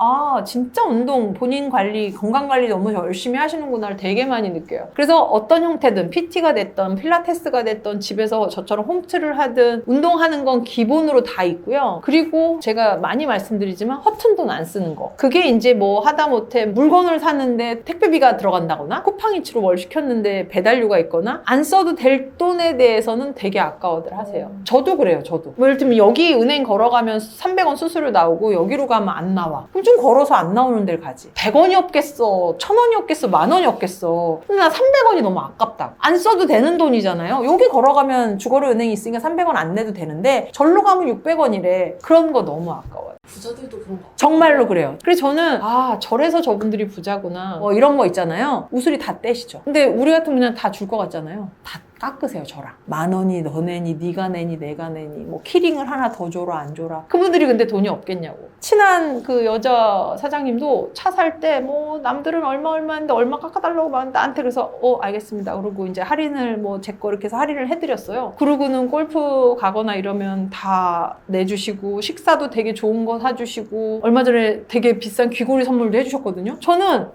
진짜 운동, 본인 관리, 건강관리 너무 열심히 하시는구나를 되게 많이 느껴요. 그래서 어떤 형태든 PT가 됐던 필라테스가 됐던 집에서 저처럼 홈트를 하든 운동하는 건 기본으로 다 있고요. 그리고 제가 많이 말씀드리지만 허튼 돈 안 쓰는 거. 그게 이제 뭐 하다못해 물건을 사는데 택배비가 들어간다거나 쿠팡이츠로 뭘 시켰는데 배달료가 있거나 안 써도 될 돈에 대해서는 되게 아까워들 하세요. 저도 그래요. 저도. 뭐 예를 들면 여기 은행 걸어가면 300원 수수료 나오고 여기로 가면 안 나와. 그럼 좀 걸어서 안 나오는 데를 가지. 100원이 없겠어. 1000원이 없겠어. 10,000원이 없겠어. 근데 나 300원이 너무 아깝다. 안 써도 되는 돈이잖아요. 여기 걸어가면 주거래 은행이 있으니까 300원 안 내도 되는데 절로 가면 600원이래. 그런 거 너무 아까워요. 부자들도 그런 거 정말로 그래요. 그래서 저는 저래서 저분들이 부자구나 뭐 이런 거 있잖아요. 우수리 다 떼시죠. 근데 우리 같은 그냥 다 줄 것 같잖아요. 다 깎으세요. 저랑 10,000원이 너 내니 네가 내니 내가 내니 뭐 키링을 하나 더 줘라 안 줘라. 그분들이 근데 돈이 없겠냐고. 친한 그 여자 사장님도 차 살 때 뭐 남들은 얼마인데 얼마 깎아달라고 막 나한테 그래서 알겠습니다. 그러고 이제 할인을 뭐 제 거 이렇게 해서 할인을 해드렸어요. 그러고는 골프 가거나 이러면 다 내주시고 식사도 되게 좋은 거 사주시고 얼마 전에 되게 비싼 귀걸이 선물도 해주셨거든요. 저는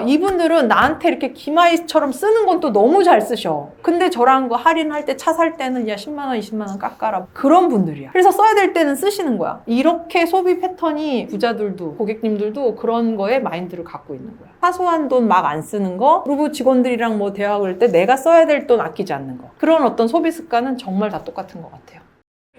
이분들은 나한테 이렇게 기마이처럼 쓰는 건 또 너무 잘 쓰셔. 근데 저랑 거 할인할 때 차 살 때는 10만 원 20만 원 깎아라. 그런 분들이야. 그래서 써야 될 때는 쓰시는 거야. 이렇게 소비 패턴이 부자들도 고객님들도 그런 거에 마인드를 갖고 있는 거야. 사소한 돈 막 안 쓰는 거, 그리고 직원들이랑 뭐 대화를 할 때 내가 써야 될 돈 아끼지 않는 거. 그런 어떤 소비 습관은 정말 다 똑같은 것 같아요.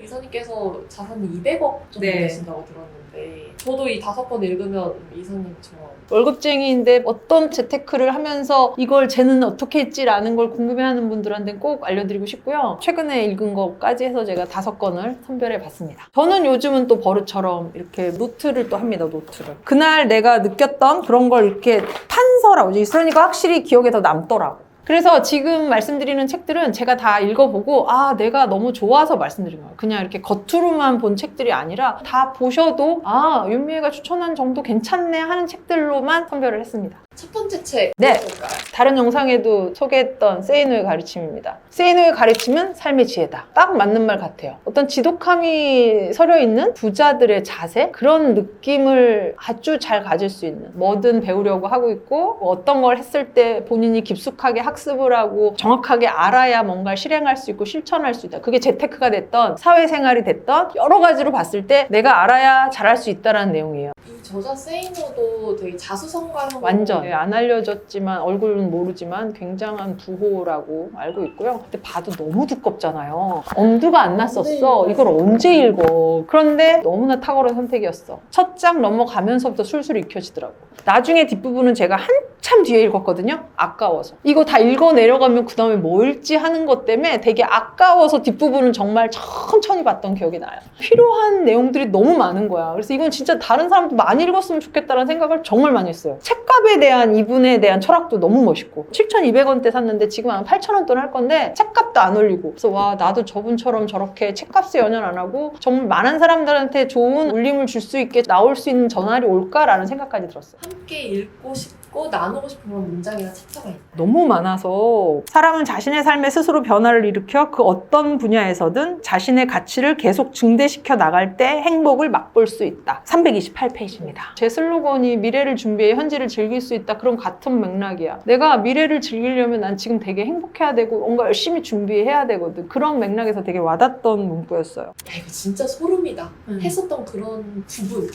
이사님께서 자산이 200억 정도 되신다고 들었는데 저도 이 5권 읽으면 이사님처럼 월급쟁이인데 어떤 재테크를 하면서 이걸 쟤는 어떻게 했지라는 걸 궁금해하는 분들한테 꼭 알려드리고 싶고요. 최근에 읽은 것까지 해서 제가 5권을 선별해 봤습니다. 저는 요즘은 또 버릇처럼 이렇게 노트를 또 합니다. 노트를. 그날 내가 느꼈던 그런 걸 이렇게 판서라고 그러니까 확실히 기억에 더 남더라고. 그래서 지금 말씀드리는 책들은 제가 다 읽어보고 내가 너무 좋아서 말씀드린 거예요. 그냥 이렇게 겉으로만 본 책들이 아니라 다 보셔도 윤미애가 추천한 정도 괜찮네 하는 책들로만 선별을 했습니다. 첫 번째 책 네. 볼까요? 다른 영상에도 소개했던 세이노의 가르침입니다. 세이노의 가르침은 삶의 지혜다. 딱 맞는 말 같아요. 어떤 지독함이 서려있는 부자들의 자세? 그런 느낌을 아주 잘 가질 수 있는, 뭐든 배우려고 하고 있고 어떤 걸 했을 때 본인이 깊숙하게 학습을 하고 정확하게 알아야 뭔가를 실행할 수 있고 실천할 수 있다. 그게 재테크가 됐던 사회생활이 됐던 여러 가지로 봤을 때 내가 알아야 잘할 수 있다는 내용이에요. 이 저자 세이노도 되게 자수성가형 완전 안 알려졌지만 얼굴은 모르지만 굉장한 부호라고 알고 있고요. 근데 봐도 너무 두껍잖아요. 엄두가 안 났었어. 네. 이걸 언제 읽어. 그런데 너무나 탁월한 선택이었어. 첫 장 넘어가면서부터 술술 익혀지더라고. 나중에 뒷부분은 제가 한참 뒤에 읽었거든요. 아까워서. 이거 다 읽어 내려가면 그 다음에 뭐 읽지 하는 것 때문에 되게 아까워서 뒷부분은 정말 천천히 봤던 기억이 나요. 필요한 내용들이 너무 많은 거야. 그래서 이건 진짜 다른 사람도 많이 읽었으면 좋겠다는 생각을 정말 많이 했어요. 책값에 대한 이분에 대한 철학도 너무 멋있고 7,200원대 샀는데 지금 한 8,000원 돈 할 건데 책값도 안 올리고 그래서 와 나도 저분처럼 저렇게 책값에 연연 안 하고 정말 많은 사람들한테 좋은 울림을 줄 수 있게 나올 수 있는 전날이 올까라는 생각까지 들었어요. 함께 읽고 싶고 나누고 싶은 그런 문장이나 챕터가 있나요? 너무 많아서 사람은 자신의 삶에 스스로 변화를 일으켜 그 어떤 분야에서든 자신의 가치를 계속 증대시켜 나갈 때 행복을 맛볼 수 있다. 328페이지입니다. 제 슬로건이 미래를 준비해 현재를 즐길 수 있다. 그런 같은 맥락이야. 내가 미래를 즐기려면 난 지금 되게 행복해야 되고 뭔가 열심히 준비해야 되거든. 그런 맥락에서 되게 와닿던 문구였어요. 야 이거 진짜 소름이다. 했었던 그런 부분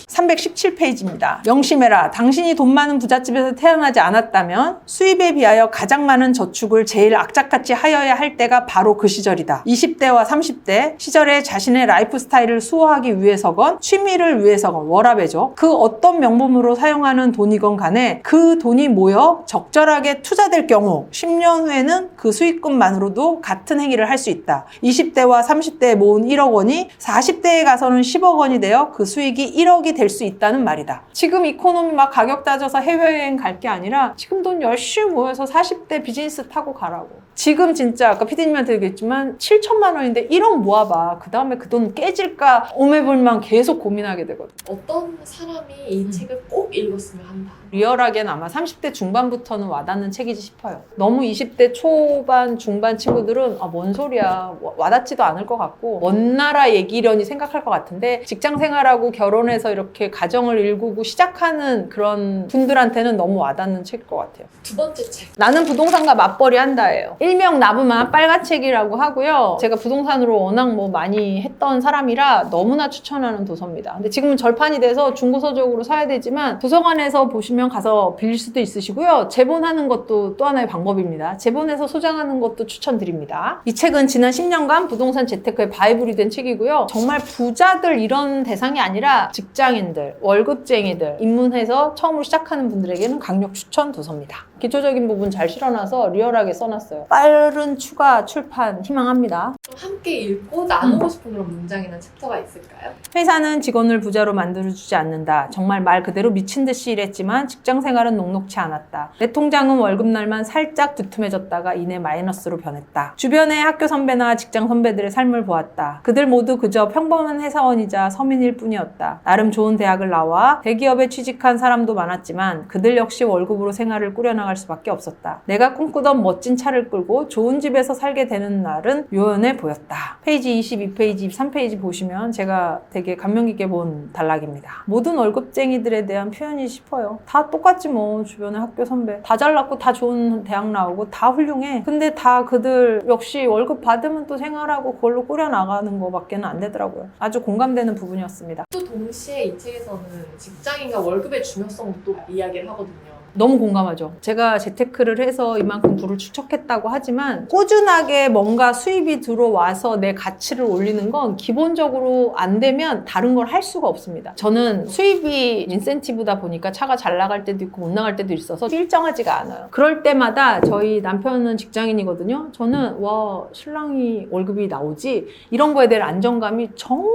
317페이지입니다. 명심해라. 당신이 돈 많은 부잣집에서 태어나지 않았다면 수입에 비하여 가장 많은 저축을 제일 악착같이 하여야 할 때가 바로 그 시절이다. 20대와 30대 시절에 자신의 라이프 스타일을 수호하기 위해서건 취미를 위해서건 워라밸이죠. 그 어떤 명분으로 사용하는 돈이건 간에 그 돈이 모여 적절하게 투자될 경우 10년 후에는 그 수익금만으로도 같은 행위를 할 수 있다. 20대와 30대에 모은 1억 원이 40대에 가서는 10억 원이 되어 그 수익이 1억이 될 수 있다는 말이다. 지금 이코노미 막 가격 따져서 해외여행 갈 게 아니라 지금 돈 열심히 모여서 40대 비즈니스 타고 가라고. 지금 진짜 아까 피디님한테 얘기했지만 7천만 원인데 1억 모아봐. 그 다음에 그 돈 깨질까 오매불만 계속 고민하게 되거든. 어떤 사람이 이 책을 꼭 읽었으면 한다. 리얼하게는 아마 30대 중반부터는 와닿는 책이지 싶어요. 너무 20대 초반, 중반 친구들은 뭔 소리야 와닿지도 않을 것 같고 먼 나라 얘기려니 생각할 것 같은데 직장 생활하고 결혼해서 이렇게 가정을 일구고 시작하는 그런 분들한테는 너무 와닿는 책일 것 같아요. 두 번째 책 나는 부동산과 맞벌이 한다예요. 일명 나부만 빨간책이라고 하고요. 제가 부동산으로 워낙 많이 했던 사람이라 너무나 추천하는 도서입니다. 근데 지금은 절판이 돼서 중고서적으로 사야 되지만 도서관에서 보시면 가서 빌릴 수도 있으시고요. 제본하는 것도 또 하나의 방법입니다. 제본해서 소장하는 것도 추천드립니다. 이 책은 지난 10년간 부동산 재테크의 바이블이 된 책이고요. 정말 부자들 이런 대상이 아니라 직장인들, 월급쟁이들, 입문해서 처음으로 시작하는 분들에게는 강력 추천 도서입니다. 기초적인 부분 잘 실어놔서 리얼하게 써놨어요. 빠른 추가 출판 희망합니다. 좀 함께 읽고 나누고 싶은 그런 문장이나 챕터가 있을까요? 회사는 직원을 부자로 만들어주지 않는다. 정말 말 그대로 미친 듯이 일했지만 직장 생활은 녹록치 않았다. 내 통장은 월급날만 살짝 두툼해졌다가 이내 마이너스로 변했다. 주변의 학교 선배나 직장 선배들의 삶을 보았다. 그들 모두 그저 평범한 회사원이자 서민일 뿐이었다. 나름 좋은 대학을 나와 대기업에 취직한 사람도 많았지만 그들 역시 월급으로 생활을 꾸려나갈 수밖에 없었다. 내가 꿈꾸던 멋진 차를 끌고 좋은 집에서 살게 되는 날은 요연해 보였다. 페이지 22페이지, 23페이지 보시면 제가 되게 감명 깊게 본 단락입니다. 모든 월급쟁이들에 대한 표현이 싶어요. 다 똑같지 뭐. 주변의 학교 선배 다 잘났고 다 좋은 대학 나오고 다 훌륭해. 근데 다 그들 역시 월급 받으면 또 생활하고 그걸로 꾸려나가는 거밖에는 안 되더라고요. 아주 공감되는 부분이었습니다. 또 동시에 이 책에서는 직장인과 월급의 중요성도 또 이야기를 하거든요. 너무 공감하죠. 제가 재테크를 해서 이만큼 부를 축적했다고 하지만 꾸준하게 뭔가 수입이 들어와서 내 가치를 올리는 건 기본적으로 안 되면 다른 걸 할 수가 없습니다. 저는 수입이 인센티브다 보니까 차가 잘 나갈 때도 있고 못 나갈 때도 있어서 일정하지가 않아요. 그럴 때마다 저희 남편은 직장인이거든요. 저는 와 신랑이 월급이 나오지 이런 거에 대한 안정감이 정말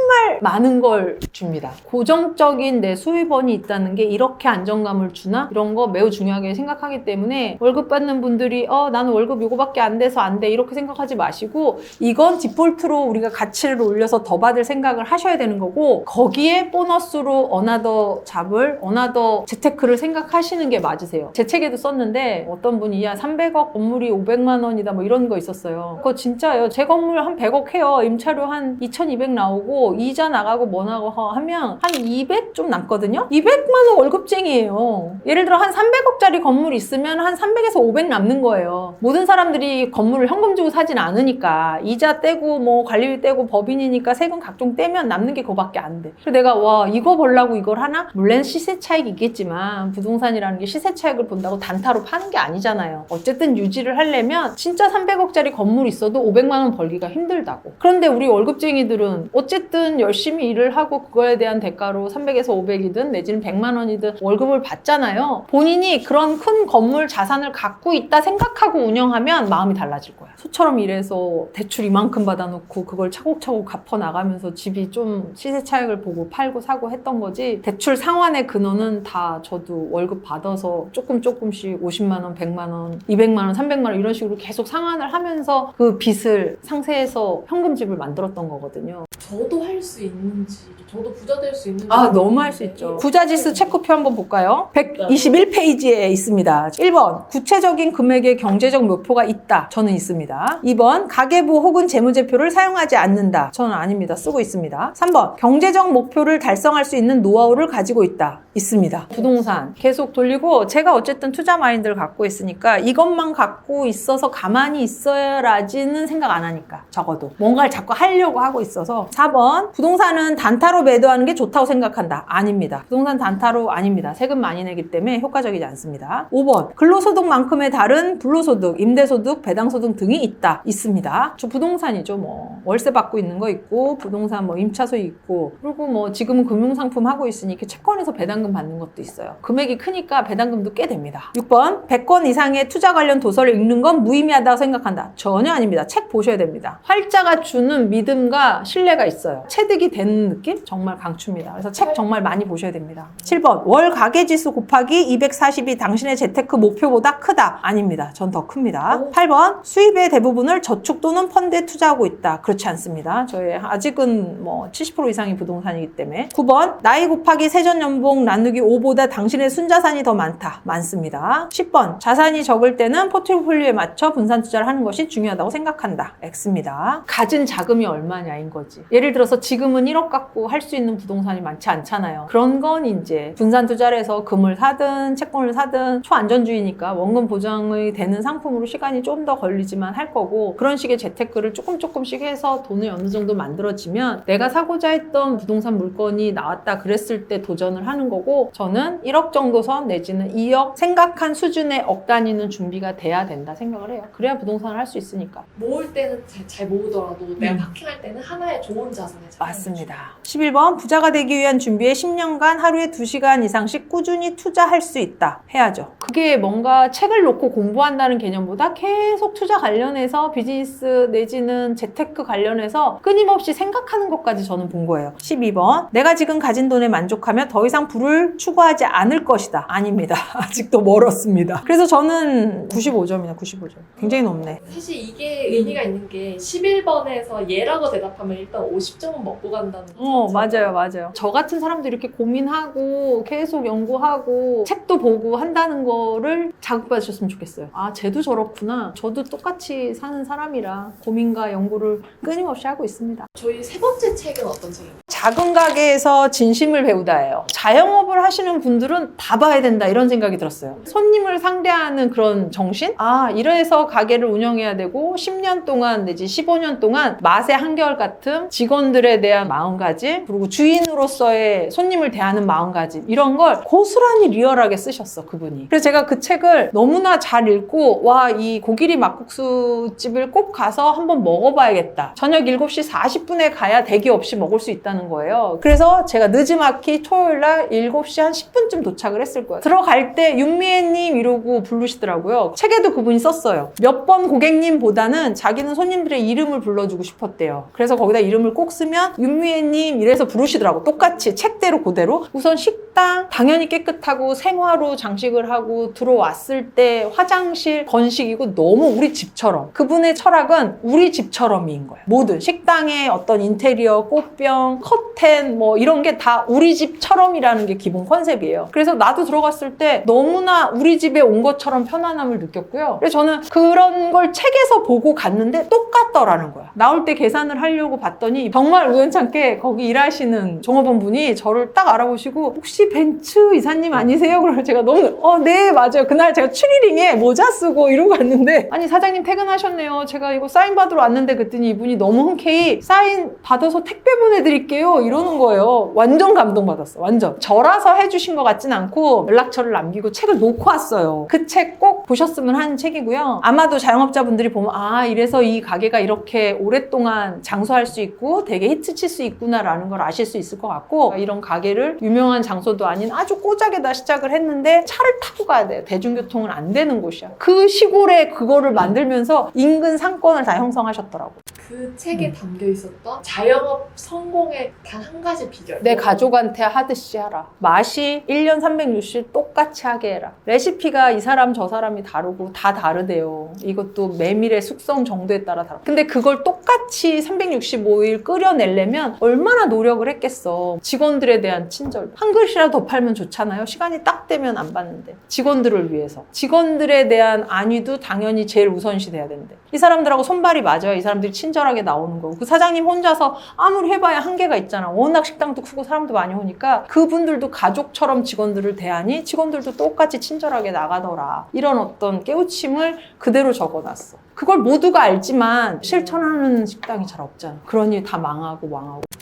정말 많은 걸 줍니다. 고정적인 내 수입원이 있다는 게 이렇게 안정감을 주나? 이런 거 매우 중요하게 생각하기 때문에 월급 받는 분들이 나는 월급 이거밖에 안 돼서 안 돼 이렇게 생각하지 마시고 이건 디폴트로 우리가 가치를 올려서 더 받을 생각을 하셔야 되는 거고 거기에 보너스로 어나더 잡을 어나더 재테크를 생각하시는 게 맞으세요. 제 책에도 썼는데 어떤 분이 야 300억 건물이 500만 원이다 뭐 이런 거 있었어요. 그거 진짜예요. 제 건물 한 100억 해요. 임차료 한 2200 나오고 이자 나가고 뭐 나가고 하면 한 200 좀 남거든요. 200만 원 월급쟁이에요. 예를 들어 한 300억짜리 건물 있으면 한 300에서 500 남는 거예요. 모든 사람들이 건물을 현금 주고 사진 않으니까 이자 떼고 뭐 관리비 떼고 법인이니까 세금 각종 떼면 남는 게 그거밖에 안 돼. 그래서 내가 와 이거 벌라고 이걸 하나? 물론 시세 차익이 있겠지만 부동산이라는 게 시세 차익을 본다고 단타로 파는 게 아니잖아요. 어쨌든 유지를 하려면 진짜 300억짜리 건물 있어도 500만 원 벌기가 힘들다고. 그런데 우리 월급쟁이들은 어쨌든 열심히 일을 하고 그거에 대한 대가로 300에서 500이든 내지는 100만 원이든 월급을 받잖아요. 본인이 그런 큰 건물 자산을 갖고 있다 생각하고 운영하면 마음이 달라질 거야. 소처럼 일해서 대출 이만큼 받아놓고 그걸 차곡차곡 갚아 나가면서 집이 좀 시세 차익을 보고 팔고 사고 했던 거지. 대출 상환의 근원은 다 저도 월급 받아서 조금씩 50만 원, 100만 원, 200만 원, 300만 원 이런 식으로 계속 상환을 하면서 그 빚을 상세해서 현금집을 만들었던 거거든요. 저도 할 수 있는지, 저도 부자 될 수 있는지. 너무 할 수 있죠. 부자지수 체크표 한번 볼까요? 121페이지에 있습니다. 1번, 구체적인 금액의 경제적 목표가 있다. 저는 있습니다. 2번, 가계부 혹은 재무제표를 사용하지 않는다. 저는 아닙니다. 쓰고 있습니다. 3번, 경제적 목표를 달성할 수 있는 노하우를 가지고 있다. 있습니다. 부동산 계속 돌리고 제가 어쨌든 투자 마인드를 갖고 있으니까 이것만 갖고 있어서 가만히 있어야라지는 생각 안 하니까 적어도 뭔가를 자꾸 하려고 하고 있어서 4번, 부동산은 단타로 매도하는 게 좋다고 생각한다. 아닙니다. 부동산 단타로 아닙니다. 세금 많이 내기 때문에 효과적이지 않습니다. 5번, 근로소득만큼의 다른 불로소득, 임대소득, 배당소득 등이 있다. 있습니다. 저 부동산이죠. 뭐 월세 받고 있는 거 있고 부동산 뭐 임차소 있고 그리고 뭐 지금은 금융상품 하고 있으니 이렇게 채권에서 배당금 받는 것도 있어요. 금액이 크니까 배당금도 꽤 됩니다. 6번, 100권 이상의 투자 관련 도서를 읽는 건 무의미하다고 생각한다. 전혀 아닙니다. 책 보셔야 됩니다. 활자가 주는 믿음과 신뢰가 있어요. 체득이 되는 느낌? 정말 강추입니다. 그래서 책 정말 많이 보셔야 됩니다. 7번, 월 가계지수 곱하기 240이 당신의 재테크 목표보다 크다. 아닙니다. 전 더 큽니다. 8번, 수입의 대부분을 저축 또는 펀드에 투자하고 있다. 그렇지 않습니다. 저희 아직은 뭐 70% 이상이 부동산이기 때문에. 9번, 나이 곱하기 세전연봉 나누기 5보다 당신의 순자산이 더 많다. 많습니다. 10번, 자산이 적을 때는 포트폴리오에 맞춰 분산 투자를 하는 것이 중요하다고 생각한다. X입니다. 가진 자금이 얼마냐인 거지. 예를 들어서 지금은 1억 갖고 할 수 있는 부동산이 많지 않잖아요. 그런 건 이제 분산 투자를 해서 금을 사든 채권을 사든 초안전주의니까 원금 보장이 되는 상품으로 시간이 좀 더 걸리지만 할 거고 그런 식의 재테크를 조금씩 해서 돈이 어느 정도 만들어지면 내가 사고자 했던 부동산 물건이 나왔다 그랬을 때 도전을 하는 거고 저는 1억 정도 선 내지는 2억 생각한 수준의 억 단위는 준비가 돼야 된다 생각을 해요. 그래야 부동산을 할 수 있으니까. 모을 때는 잘 모으더라도 내가 파킹할 때는 하나의 좋은 자산에 맞습니다. 11번, 부자가 되기 위한 준비에 10년간 하루에 2시간 이상씩 꾸준히 투자할 수 있다. 해야죠. 그게 뭔가 책을 놓고 공부한다는 개념보다 계속 투자 관련해서 비즈니스 내지는 재테크 관련해서 끊임없이 생각하는 것까지 저는 본 거예요. 12번, 내가 지금 가진 돈에 만족하며 더 이상 부를 추구하지 않을 것이다. 아닙니다. 아직도 멀었습니다. 그래서 저는 95점이나 95점. 굉장히 높네. 사실 이게 의미가 있는 게 11번에서 예라고 대답하면 일단 50점은 먹고 간다는 거. 맞아요. 저 같은 사람들이 이렇게 고민하고 계속 연구하고 책도 보고 한다는 거를 자극받으셨으면 좋겠어요. 아, 쟤도 저렇구나. 저도 똑같이 사는 사람이라 고민과 연구를 끊임없이 하고 있습니다. 저희 세 번째 책은 어떤 책인가요? 작은 가게에서 진심을 배우다예요. 자영업을 하시는 분들은 다 봐야 된다 이런 생각이 들었어요. 손님을 상대하는 그런 정신? 아, 이래서 가게를 운영해야 되고 10년 동안 내지 15년 동안 맛의 한결같음, 직원들에 대한 마음가짐, 그리고 주인으로서의 손님을 대하는 마음가짐 이런 걸 고스란히 리얼하게 쓰셨어, 그분이. 그래서 제가 그 책을 너무나 잘 읽고 와, 이 고기리 막국수 집을 꼭 가서 한번 먹어봐야겠다. 저녁 7시 40분에 가야 대기 없이 먹을 수 있다는 거예요. 거예요. 그래서 제가 늦지막히 토요일 날 7시 한 10분쯤 도착을 했을 거예요. 들어갈 때 윤미애님 이러고 부르시더라고요. 책에도 그분이 썼어요. 몇 번 고객님보다는 자기는 손님들의 이름을 불러주고 싶었대요. 그래서 거기다 이름을 꼭 쓰면 윤미애님 이래서 부르시더라고. 똑같이 책대로 그대로. 우선 식당 당연히 깨끗하고 생화로 장식을 하고 들어왔을 때 화장실 건식이고 너무 우리 집처럼. 그분의 철학은 우리 집처럼인 거예요. 모든 식당의 어떤 인테리어, 꽃병, 커튼 뭐 이런 게 다 우리 집처럼이라는 게 기본 컨셉이에요. 그래서 나도 들어갔을 때 너무나 우리 집에 온 것처럼 편안함을 느꼈고요. 그래서 저는 그런 걸 책에서 보고 갔는데 똑같더라는 거야. 나올 때 계산을 하려고 봤더니 정말 우연찮게 거기 일하시는 종업원분이 저를 딱 알아보시고 혹시 벤츠 이사님 아니세요? 그래서 제가 너무 네 맞아요. 그날 제가 추리링에 모자 쓰고 이러고 왔는데 아니 사장님 퇴근하셨네요. 제가 이거 사인 받으러 왔는데 그랬더니 이분이 너무 흔쾌히 사인 받아서 택배 보내드릴게요 이러는 거예요. 완전 감동받았어. 완전. 저라서 해주신 것 같진 않고 연락처를 남기고 책을 놓고 왔어요. 그 책 꼭 보셨으면 하는 책이고요. 아마도 자영업자분들이 보면 이래서 이 가게가 이렇게 오랫동안 장수할 수 있고 되게 히트칠 수 있구나라는 걸 아실 수 있을 것 같고 이런 가게를 유명한 장소도 아닌 아주 꼬작에다 시작을 했는데 차를 타고 가야 돼요. 대중교통은 안 되는 곳이야. 그 시골에 그거를 만들면서 인근 상권을 다 형성하셨더라고. 그 책에 담겨 있었던 자영업 성공의 단 한 가지 비결. 내 가족한테 하듯이 하라. 맛이 1년 360일 똑같이 하게 해라. 레시피가 이 사람 저 사람이 다르고 다 다르대요. 이것도 메밀의 숙성 정도에 따라 다르고. 근데 그걸 똑같이 365일 끓여내려면 얼마나 노력을 했겠어. 직원들에 대한 친절. 한 그릇이라도 더 팔면 좋잖아요. 시간이 딱 되면 안 받는데. 직원들을 위해서. 직원들에 대한 안위도 당연히 제일 우선시 돼야 되는데. 이 사람들하고 손발이 맞아요. 이 사람들이 친절하게 나오는 거고. 그 사장님 혼자서 아무리 해봐야 한계가 있잖아. 워낙 식당도 크고 사람도 많이 오니까 그분들도 가족처럼 직원들을 대하니 직원들도 똑같이 친절하게 나가더라. 이런 어떤 깨우침을 그대로 적어놨어. 그걸 모두가 알지만 실천하는 식당이 잘 없잖아. 그러니 다 망하고.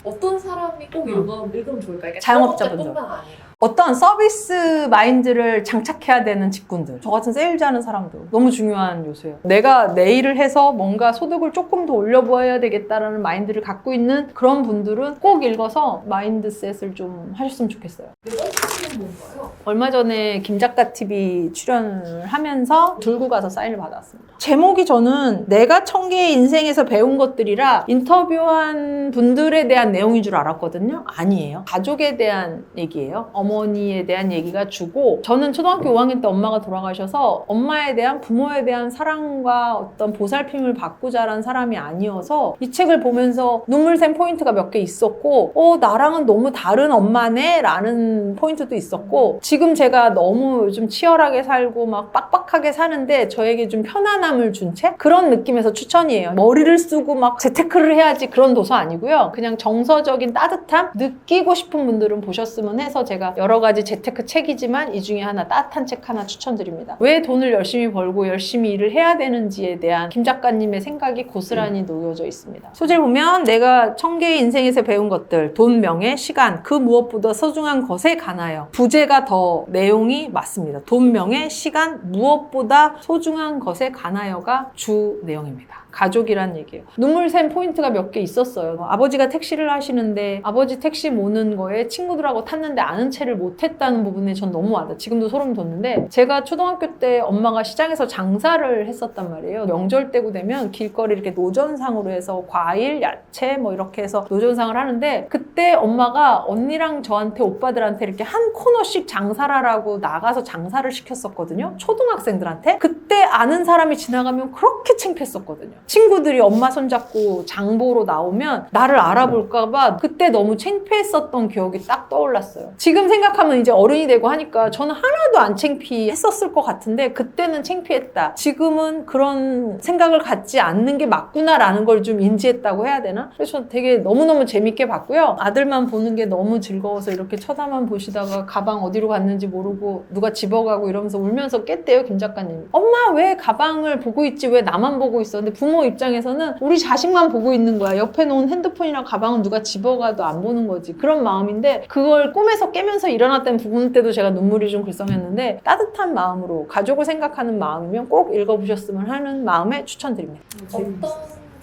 어떤 사람이 꼭 읽으면 좋을까? 그러니까 자영업자분들. 자영업자뿐만 아니라. 어떤 서비스 마인드를 장착해야 되는 직군들. 저 같은 세일즈 하는 사람도 너무 중요한 요소예요. 내가 내 일을 해서 뭔가 소득을 조금 더 올려보아야 되겠다라는 마인드를 갖고 있는 그런 분들은 꼭 읽어서 마인드셋을 좀 하셨으면 좋겠어요. 네 번째는 뭔가요? 얼마 전에 김작가 TV 출연을 하면서 들고 가서 사인을 받았습니다. 제목이 저는 내가 청개의 인생에서 배운 것들이라 인터뷰한 분들에 대한 내용인 줄 알았거든요. 아니에요. 가족에 대한 얘기예요. 어머니에 대한 얘기가 주고 저는 초등학교 5학년 때 엄마가 돌아가셔서 엄마에 대한 부모에 대한 사랑과 어떤 보살핌을 받고 자란 사람이 아니어서 이 책을 보면서 눈물 샘 포인트가 몇 개 있었고 나랑은 너무 다른 엄마네 라는 포인트도 있었고 지금 제가 너무 요즘 치열하게 살고 막 빡빡하게 사는데 저에게 좀 편안함을 준 책? 그런 느낌에서 추천이에요. 머리를 쓰고 막 재테크를 해야지 그런 도서 아니고요. 그냥 정서적인 따뜻함 느끼고 싶은 분들은 보셨으면 해서 제가 여러 가지 재테크 책이지만 이 중에 하나 따뜻한 책 하나 추천드립니다. 왜 돈을 열심히 벌고 열심히 일을 해야 되는지에 대한 김 작가님의 생각이 고스란히 놓여져 있습니다. 소재를 보면 내가 청개의 인생에서 배운 것들, 돈, 명예, 시간, 그 무엇보다 소중한 것에 관하여 부제가 더 내용이 맞습니다. 돈, 명예, 시간, 무엇보다 소중한 것에 관하여가 주 내용입니다. 가족이란 얘기예요. 눈물 샘 포인트가 몇 개 있었어요. 아버지가 택시를 하시는데 아버지 택시 모는 거에 친구들하고 탔는데 아는 체를 못했다는 부분에 전 너무 와닿아. 지금도 소름 돋는데 제가 초등학교 때 엄마가 시장에서 장사를 했었단 말이에요. 명절 때고 되면 길거리 이렇게 노점상으로 해서 과일, 야채 뭐 이렇게 해서 노점상을 하는데 그때 엄마가 언니랑 저한테 오빠들한테 이렇게 한 코너씩 장사를 하라고 나가서 장사를 시켰었거든요. 초등학생들한테. 그때 아는 사람이 지나가면 그렇게 창피했었거든요. 친구들이 엄마 손잡고 장보러 나오면 나를 알아볼까봐 그때 너무 창피했었던 기억이 딱 떠올랐어요. 지금 생각하면 이제 어른이 되고 하니까 저는 하나도 안 창피했었을 것 같은데 그때는 창피했다. 지금은 그런 생각을 갖지 않는 게 맞구나라는 걸 좀 인지했다고 해야 되나? 그래서 저 되게 너무너무 재밌게 봤고요. 아들만 보는 게 너무 즐거워서 이렇게 쳐다만 보시다가 가방 어디로 갔는지 모르고 누가 집어가고 이러면서 울면서 깼대요, 김 작가님. 엄마 왜 가방을 보고 있지? 왜 나만 보고 있어? 근데 부모 입장에서는 우리 자식만 보고 있는 거야. 옆에 놓은 핸드폰이랑 가방은 누가 집어가도 안 보는 거지. 그런 마음인데 그걸 꿈에서 깨면서 일어났던 부분 때도 제가 눈물이 좀 글썽했는데 따뜻한 마음으로 가족을 생각하는 마음이면 꼭 읽어보셨으면 하는 마음에 추천드립니다. 어떤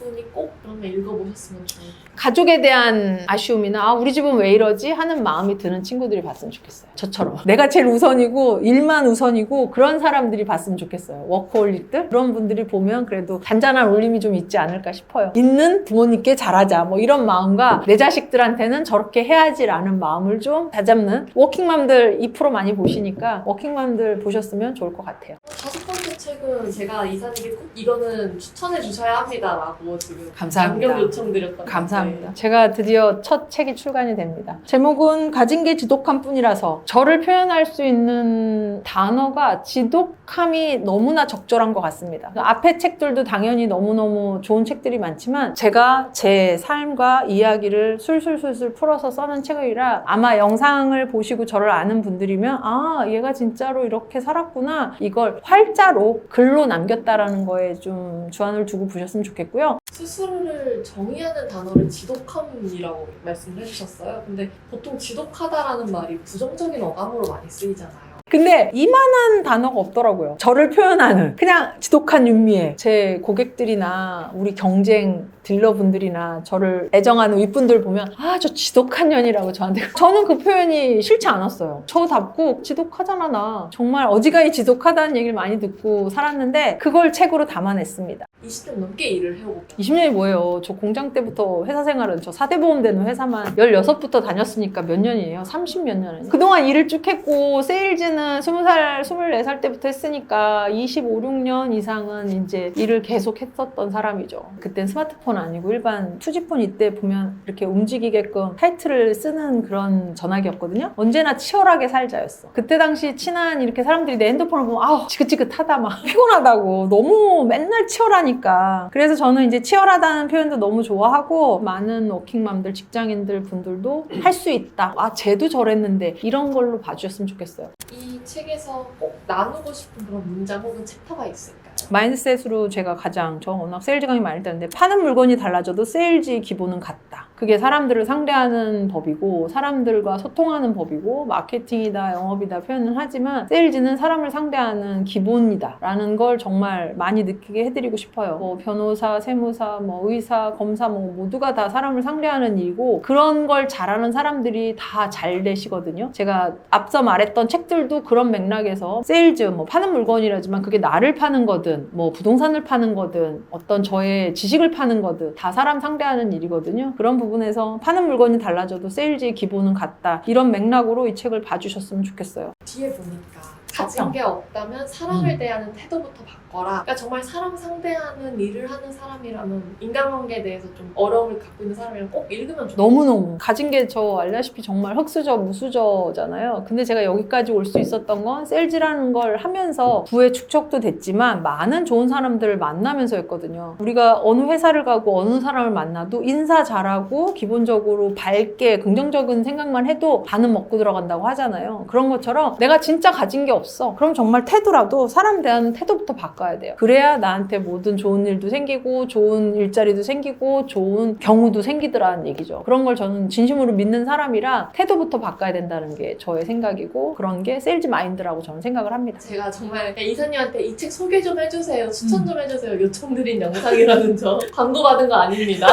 분이 꼭 그러면 읽어보셨으면 좋을 것 가족에 대한 아쉬움이나 아, 우리 집은 왜 이러지 하는 마음이 드는 친구들이 봤으면 좋겠어요. 저처럼 내가 제일 우선이고 일만 우선이고 그런 사람들이 봤으면 좋겠어요. 워커홀릭들 그런 분들이 보면 그래도 잔잔한 울림이 좀 있지 않을까 싶어요. 있는 부모님께 잘하자 뭐 이런 마음과 내 자식들한테는 저렇게 해야지라는 마음을 좀 다잡는 워킹맘들 2% 많이 보시니까 워킹맘들 보셨으면 좋을 것 같아요. 다섯 번째 책은 제가 이사님께 꼭 이거는 추천해 주셔야 합니다라고 지금 감사합니다. 남겨 요청드렸던 감사합니다. 제가 드디어 첫 책이 출간이 됩니다. 제목은 가진 게 지독한 뿐이라서 저를 표현할 수 있는 단어가 지독함이 너무나 적절한 것 같습니다. 앞에 책들도 당연히 너무너무 좋은 책들이 많지만 제가 제 삶과 이야기를 술술술술 풀어서 써는 책이라 아마 영상을 보시고 저를 아는 분들이면 아 얘가 진짜로 이렇게 살았구나 이걸 활자로 글로 남겼다라는 거에 좀 주안을 두고 보셨으면 좋겠고요. 스스로를 정의하는 단어를 지독함이라고 말씀을 해주셨어요. 근데 보통 지독하다라는 말이 부정적인 어감으로 많이 쓰이잖아요. 근데 이만한 단어가 없더라고요. 저를 표현하는 그냥 지독한 윤미애. 제 고객들이나 우리 경쟁 딜러분들이나 저를 애정하는 윗분들 보면 아 저 지독한 년이라고 저한테 저는 그 표현이 싫지 않았어요. 저답고 지독하잖아 나. 정말 어지간히 지독하다는 얘기를 많이 듣고 살았는데 그걸 책으로 담아냈습니다. 20년 넘게 일을 해오고 20년이 뭐예요? 저 공장 때부터 회사 생활은 저 4대 보험 되는 회사만 16부터 다녔으니까 몇 년이에요? 30몇 년이에요. 그동안 일을 쭉 했고 세일즈는 20살, 24살 때부터 했으니까 25, 6년 이상은 이제 일을 계속 했었던 사람이죠. 그땐 스마트폰 아니고 일반 투지폰 이때 보면 이렇게 움직이게끔 타이틀을 쓰는 그런 전화기였거든요. 언제나 치열하게 살자였어. 그때 당시 친한 이렇게 사람들이 내 핸드폰을 보면 아우 지긋지긋하다 막 피곤하다고 너무 맨날 치열하니까 그래서 저는 이제 치열하다는 표현도 너무 좋아하고 많은 워킹맘들 직장인들 분들도 할 수 있다. 아 쟤도 저랬는데 이런 걸로 봐주셨으면 좋겠어요. 이 책에서 꼭 나누고 싶은 그런 문장 혹은 챕터가 있을까요? 마인드셋으로 제가 가장 저 워낙 세일즈 강의 많이 듣는데 파는 물건이 달라져도 세일즈의 기본은 같다. 그게 사람들을 상대하는 법이고 사람들과 소통하는 법이고 마케팅이다 영업이다 표현은 하지만 세일즈는 사람을 상대하는 기본이다 라는 걸 정말 많이 느끼게 해드리고 싶어요. 뭐 변호사, 세무사, 뭐 의사, 검사 뭐 모두가 다 사람을 상대하는 일이고 그런 걸 잘하는 사람들이 다 잘 되시거든요. 제가 앞서 말했던 책들도 그런 맥락에서 세일즈 뭐 파는 물건이라지만 그게 나를 파는 거든 뭐 부동산을 파는 거든 어떤 저의 지식을 파는 거든 다 사람 상대하는 일이거든요. 그런 부분에서 파는 물건이 달라져도 세일즈의 기본은 같다. 이런 맥락으로 이 책을 봐주셨으면 좋겠어요. 뒤에 보니까 가진 게 없다면 사람을 대하는 태도부터 바꿔라. 그러니까 정말 사람 상대하는 일을 하는 사람이라면 인간관계에 대해서 좀 어려움을 갖고 있는 사람이라면 꼭 읽으면 좋겠어요. 너무너무 가진 게 저 알다시피 정말 흑수저 무수저잖아요. 근데 제가 여기까지 올 수 있었던 건 세일즈라는 걸 하면서 부의 축적도 됐지만 많은 좋은 사람들을 만나면서였거든요. 우리가 어느 회사를 가고 어느 사람을 만나도 인사 잘하고 기본적으로 밝게 긍정적인 생각만 해도 반은 먹고 들어간다고 하잖아요. 그런 것처럼 내가 진짜 가진 게 없어. 그럼 정말 태도라도 사람 대하는 태도부터 바꿔야 돼요. 그래야 나한테 모든 좋은 일도 생기고 좋은 일자리도 생기고 좋은 경우도 생기더라는 얘기죠. 그런 걸 저는 진심으로 믿는 사람이라 태도부터 바꿔야 된다는 게 저의 생각이고 그런 게 세일즈 마인드라고 저는 생각을 합니다. 제가 정말 이사님한테 이 책 소개 좀 해주세요, 추천 좀 해주세요 요청드린 영상이라는 점 광고 받은 거 아닙니다.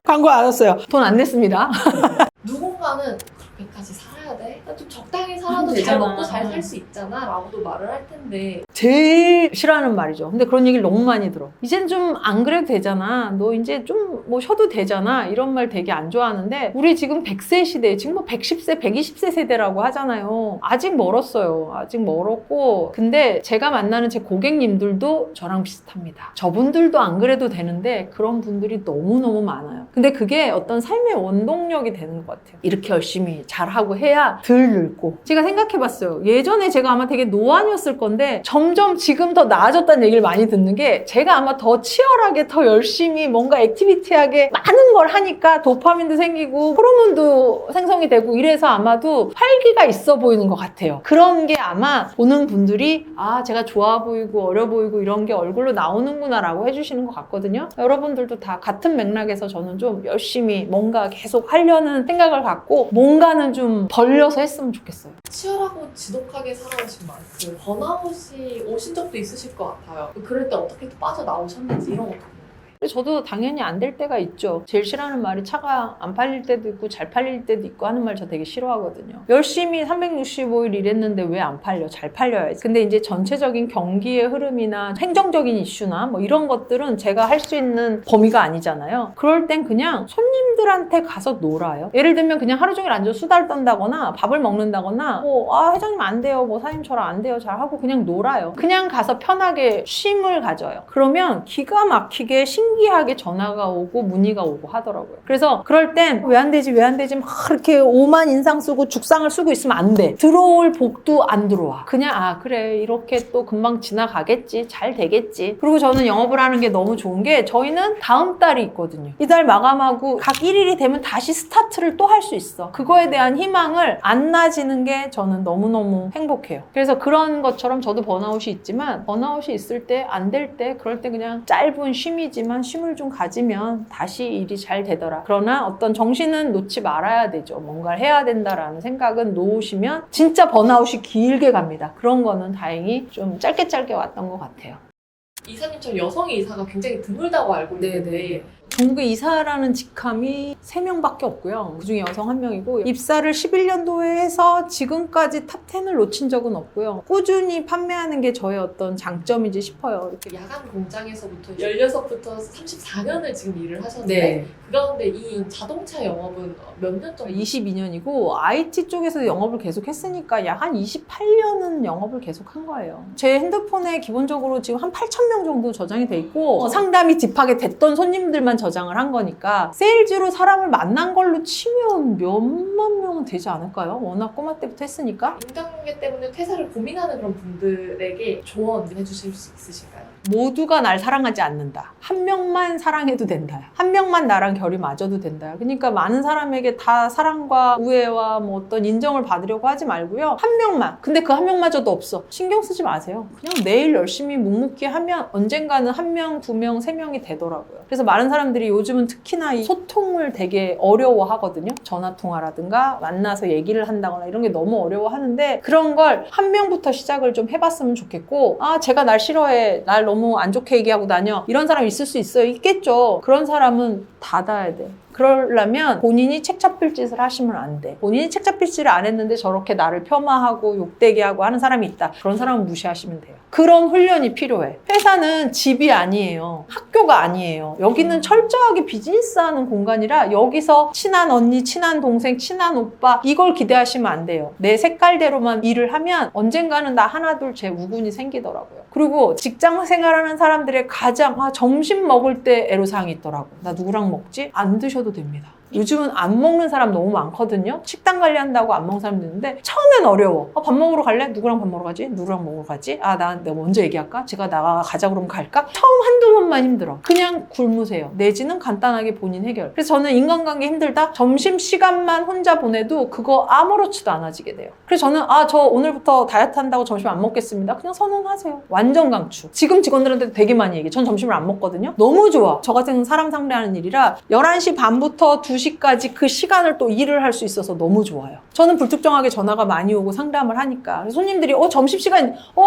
광고 안 왔어요. 돈 안 냈습니다. 누군가는 그렇게까지 살아야 돼? 좀 적당히 살아도 잘 되잖아. 먹고 잘 살 수 있잖아 라고도 말을 할 텐데 제일 싫어하는 말이죠. 근데 그런 얘기를 너무 많이 들어. 이젠 좀 안 그래도 되잖아. 너 이제 좀 뭐 쉬어도 되잖아. 이런 말 되게 안 좋아하는데 우리 지금 100세 시대, 지금 뭐 110세, 120세 세대라고 하잖아요. 아직 멀었어요. 아직 멀었고 근데 제가 만나는 제 고객님들도 저랑 비슷합니다. 저분들도 안 그래도 되는데 그런 분들이 너무너무 많아요. 근데 그게 어떤 삶의 원동력이 되는 것 같아요. 이렇게 열심히 잘하고 해야 덜 늙고 제가 생각해봤어요. 예전에 제가 아마 되게 노안이었을 건데 점점 지금 더 나아졌다는 얘기를 많이 듣는 게 제가 아마 더 치열하게 더 열심히 뭔가 액티비티하게 많은 걸 하니까 도파민도 생기고 호르몬도 생성이 되고 이래서 아마도 활기가 있어 보이는 것 같아요. 그런 게 아마 보는 분들이 아 제가 좋아 보이고 어려 보이고 이런 게 얼굴로 나오는구나 라고 해주시는 것 같거든요. 여러분들도 다 같은 맥락에서 저는 좀 열심히 뭔가 계속 하려는 생각을 갖고 뭔가는 좀 벌려서 했으면 좋겠어요. 치열하고 지독하게 살아오신 만큼 번아웃이 오신 적도 있으실 것 같아요. 그럴 때 어떻게 빠져나오셨는지 이런 것도 궁금해요. 그래서 저도 당연히 안 될 때가 있죠. 제일 싫어하는 말이 차가 안 팔릴 때도 있고 잘 팔릴 때도 있고 하는 말 저 되게 싫어하거든요. 열심히 365일 일했는데 왜 안 팔려? 잘 팔려야지. 근데 이제 전체적인 경기의 흐름이나 행정적인 이슈나 뭐 이런 것들은 제가 할 수 있는 범위가 아니잖아요. 그럴 땐 그냥 손님들한테 가서 놀아요. 예를 들면 그냥 하루 종일 앉아서 수다를 떤다거나 밥을 먹는다거나 회장님 안 돼요. 뭐 사장님 저랑 안 돼요. 잘 하고 그냥 놀아요. 그냥 가서 편하게 쉼을 가져요. 그러면 기가 막히게 신기하게 전화가 오고 문의가 오고 하더라고요. 그래서 그럴 땐 왜 안 되지 막 이렇게 오만 인상 쓰고 죽상을 쓰고 있으면 안 돼. 들어올 복도 안 들어와. 그냥 그래 이렇게 또 금방 지나가겠지. 잘 되겠지. 그리고 저는 영업을 하는 게 너무 좋은 게 저희는 다음 달이 있거든요. 이달 마감하고 각 1일이 되면 다시 스타트를 또 할 수 있어. 그거에 대한 희망을 안 나지는 게 저는 너무너무 행복해요. 그래서 그런 것처럼 저도 번아웃이 있지만 번아웃이 있을 때 안 될 때 그럴 때 그냥 짧은 쉼이지만 쉼을 좀 가지면 다시 일이 잘 되더라. 그러나 어떤 정신은 놓지 말아야 되죠. 뭔가를 해야 된다라는 생각은 놓으시면 진짜 번아웃이 길게 갑니다. 그런 거는 다행히 좀 짧게 왔던 것 같아요. 이사님처럼 여성의 이사가 굉장히 드물다고 알고 있는데 전국에 이사라는 직함이 3명밖에 없고요. 그중에 여성 1명이고 입사를 11년도에 해서 지금까지 탑10을 놓친 적은 없고요. 꾸준히 판매하는 게 저의 어떤 장점이지 싶어요. 이렇게. 야간 공장에서부터 16부터 34년을 지금 일을 하셨는데 네. 그런데 이 자동차 영업은 몇 년 정도? 22년이고 IT 쪽에서 영업을 계속 했으니까 약 한 28년은 영업을 계속 한 거예요. 제 핸드폰에 기본적으로 지금 한 8,000명 정도 저장이 돼 있고 상담이 딥하게 됐던 손님들만 저장을 한 거니까 세일즈로 사람을 만난 걸로 치면 몇만 명은 되지 않을까요? 워낙 꼬마 때부터 했으니까. 인간관계 때문에 퇴사를 고민하는 그런 분들에게 조언 해주실 수 있으실까요? 모두가 날 사랑하지 않는다. 한 명만 사랑해도 된다. 한 명만 나랑 결이 맞아도 된다. 그러니까 많은 사람에게 다 사랑과 우애와 뭐 어떤 인정을 받으려고 하지 말고요. 한 명만. 근데 그 한 명마저도 없어. 신경 쓰지 마세요. 그냥 매일 열심히 묵묵히 하면 언젠가는 1명, 2명, 3명이 되더라고요. 그래서 많은 사람들이 요즘은 특히나 이 소통을 되게 어려워하거든요. 전화통화라든가 만나서 얘기를 한다거나 이런 게 너무 어려워하는데 그런 걸 한 명부터 시작을 좀 해봤으면 좋겠고 제가 날 싫어해. 날 너무 안 좋게 얘기하고 다녀. 이런 사람 있을 수 있어요. 있겠죠. 그런 사람은 닫아야 돼. 그러려면 본인이 책 잡힐 짓을 하시면 안 돼. 본인이 책 잡힐 짓을 안 했는데 저렇게 나를 폄하하고 욕되게 하고 하는 사람이 있다. 그런 사람은 무시하시면 돼요. 그런 훈련이 필요해. 회사는 집이 아니에요. 학교가 아니에요. 여기는 철저하게 비즈니스하는 공간이라 여기서 친한 언니, 친한 동생, 친한 오빠 이걸 기대하시면 안 돼요. 내 색깔대로만 일을 하면 언젠가는 나 하나 둘 제 우군이 생기더라고요. 그리고 직장 생활하는 사람들의 가장 점심 먹을 때 애로사항이 있더라고. 나 누구랑 먹지? 안 드셔도 됩니다. 요즘은 안 먹는 사람 너무 많거든요. 식단 관리한다고 안 먹는 사람도 있는데 처음엔 어려워. 밥 먹으러 갈래? 누구랑 밥 먹으러 가지? 누구랑 먹으러 가지? 내가 먼저 얘기할까? 제가 가자 그러면 갈까? 처음 한두 번만 힘들어. 그냥 굶으세요. 내지는 간단하게 본인 해결. 그래서 저는 인간관계 힘들다? 점심시간만 혼자 보내도 그거 아무렇지도 않아지게 돼요. 그래서 저는 저 오늘부터 다이어트 한다고 점심 안 먹겠습니다. 그냥 선언하세요. 완전 강추. 지금 직원들한테도 되게 많이 얘기해. 전 점심을 안 먹거든요. 너무 좋아. 저 같은 사람 상대하는 일이라 11시 반부터 2시까지 그 시간을 또 일을 할 수 있어서 너무 좋아요. 저는 불특정하게 전화가 많이 오고 상담을 하니까 손님들이 손님들이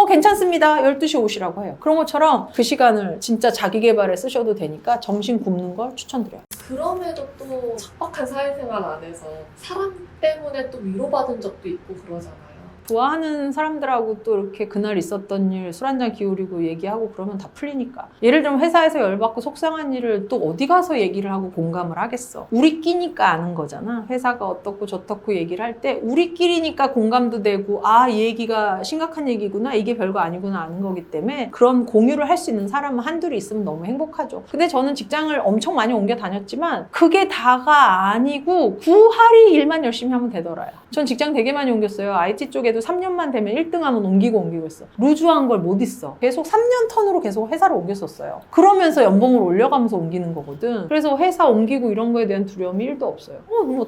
괜찮습니다. 12시 오시라고 해요. 그런 것처럼 그 시간을 진짜 자기 개발에 쓰셔도 되니까 점심 굶는 걸 추천드려요. 그럼에도 또 척박한 사회생활 안에서 사람 때문에 또 위로받은 적도 있고 그러잖아요. 좋아하는 사람들하고 또 이렇게 그날 있었던 일 술 한잔 기울이고 얘기하고 그러면 다 풀리니까. 예를 들면 회사에서 열받고 속상한 일을 또 어디 가서 얘기를 하고 공감을 하겠어. 우리끼니까 아는 거잖아. 회사가 어떻고 저떻고 얘기를 할 때 우리끼리니까 공감도 되고 이 얘기가 심각한 얘기구나. 이게 별거 아니구나 아는 거기 때문에 그런 공유를 할 수 있는 사람은 한둘이 있으면 너무 행복하죠. 근데 저는 직장을 엄청 많이 옮겨 다녔지만 그게 다가 아니고 구하리 일만 열심히 하면 되더라요. 전 직장 되게 많이 옮겼어요. IT 쪽에도 3년만 되면 1등하면 옮기고 했어. 루즈한 걸 못 있어. 계속 3년 턴으로 계속 회사를 옮겼었어요. 그러면서 연봉을 올려가면서 옮기는 거거든. 그래서 회사 옮기고 이런 거에 대한 두려움이 1도 없어요.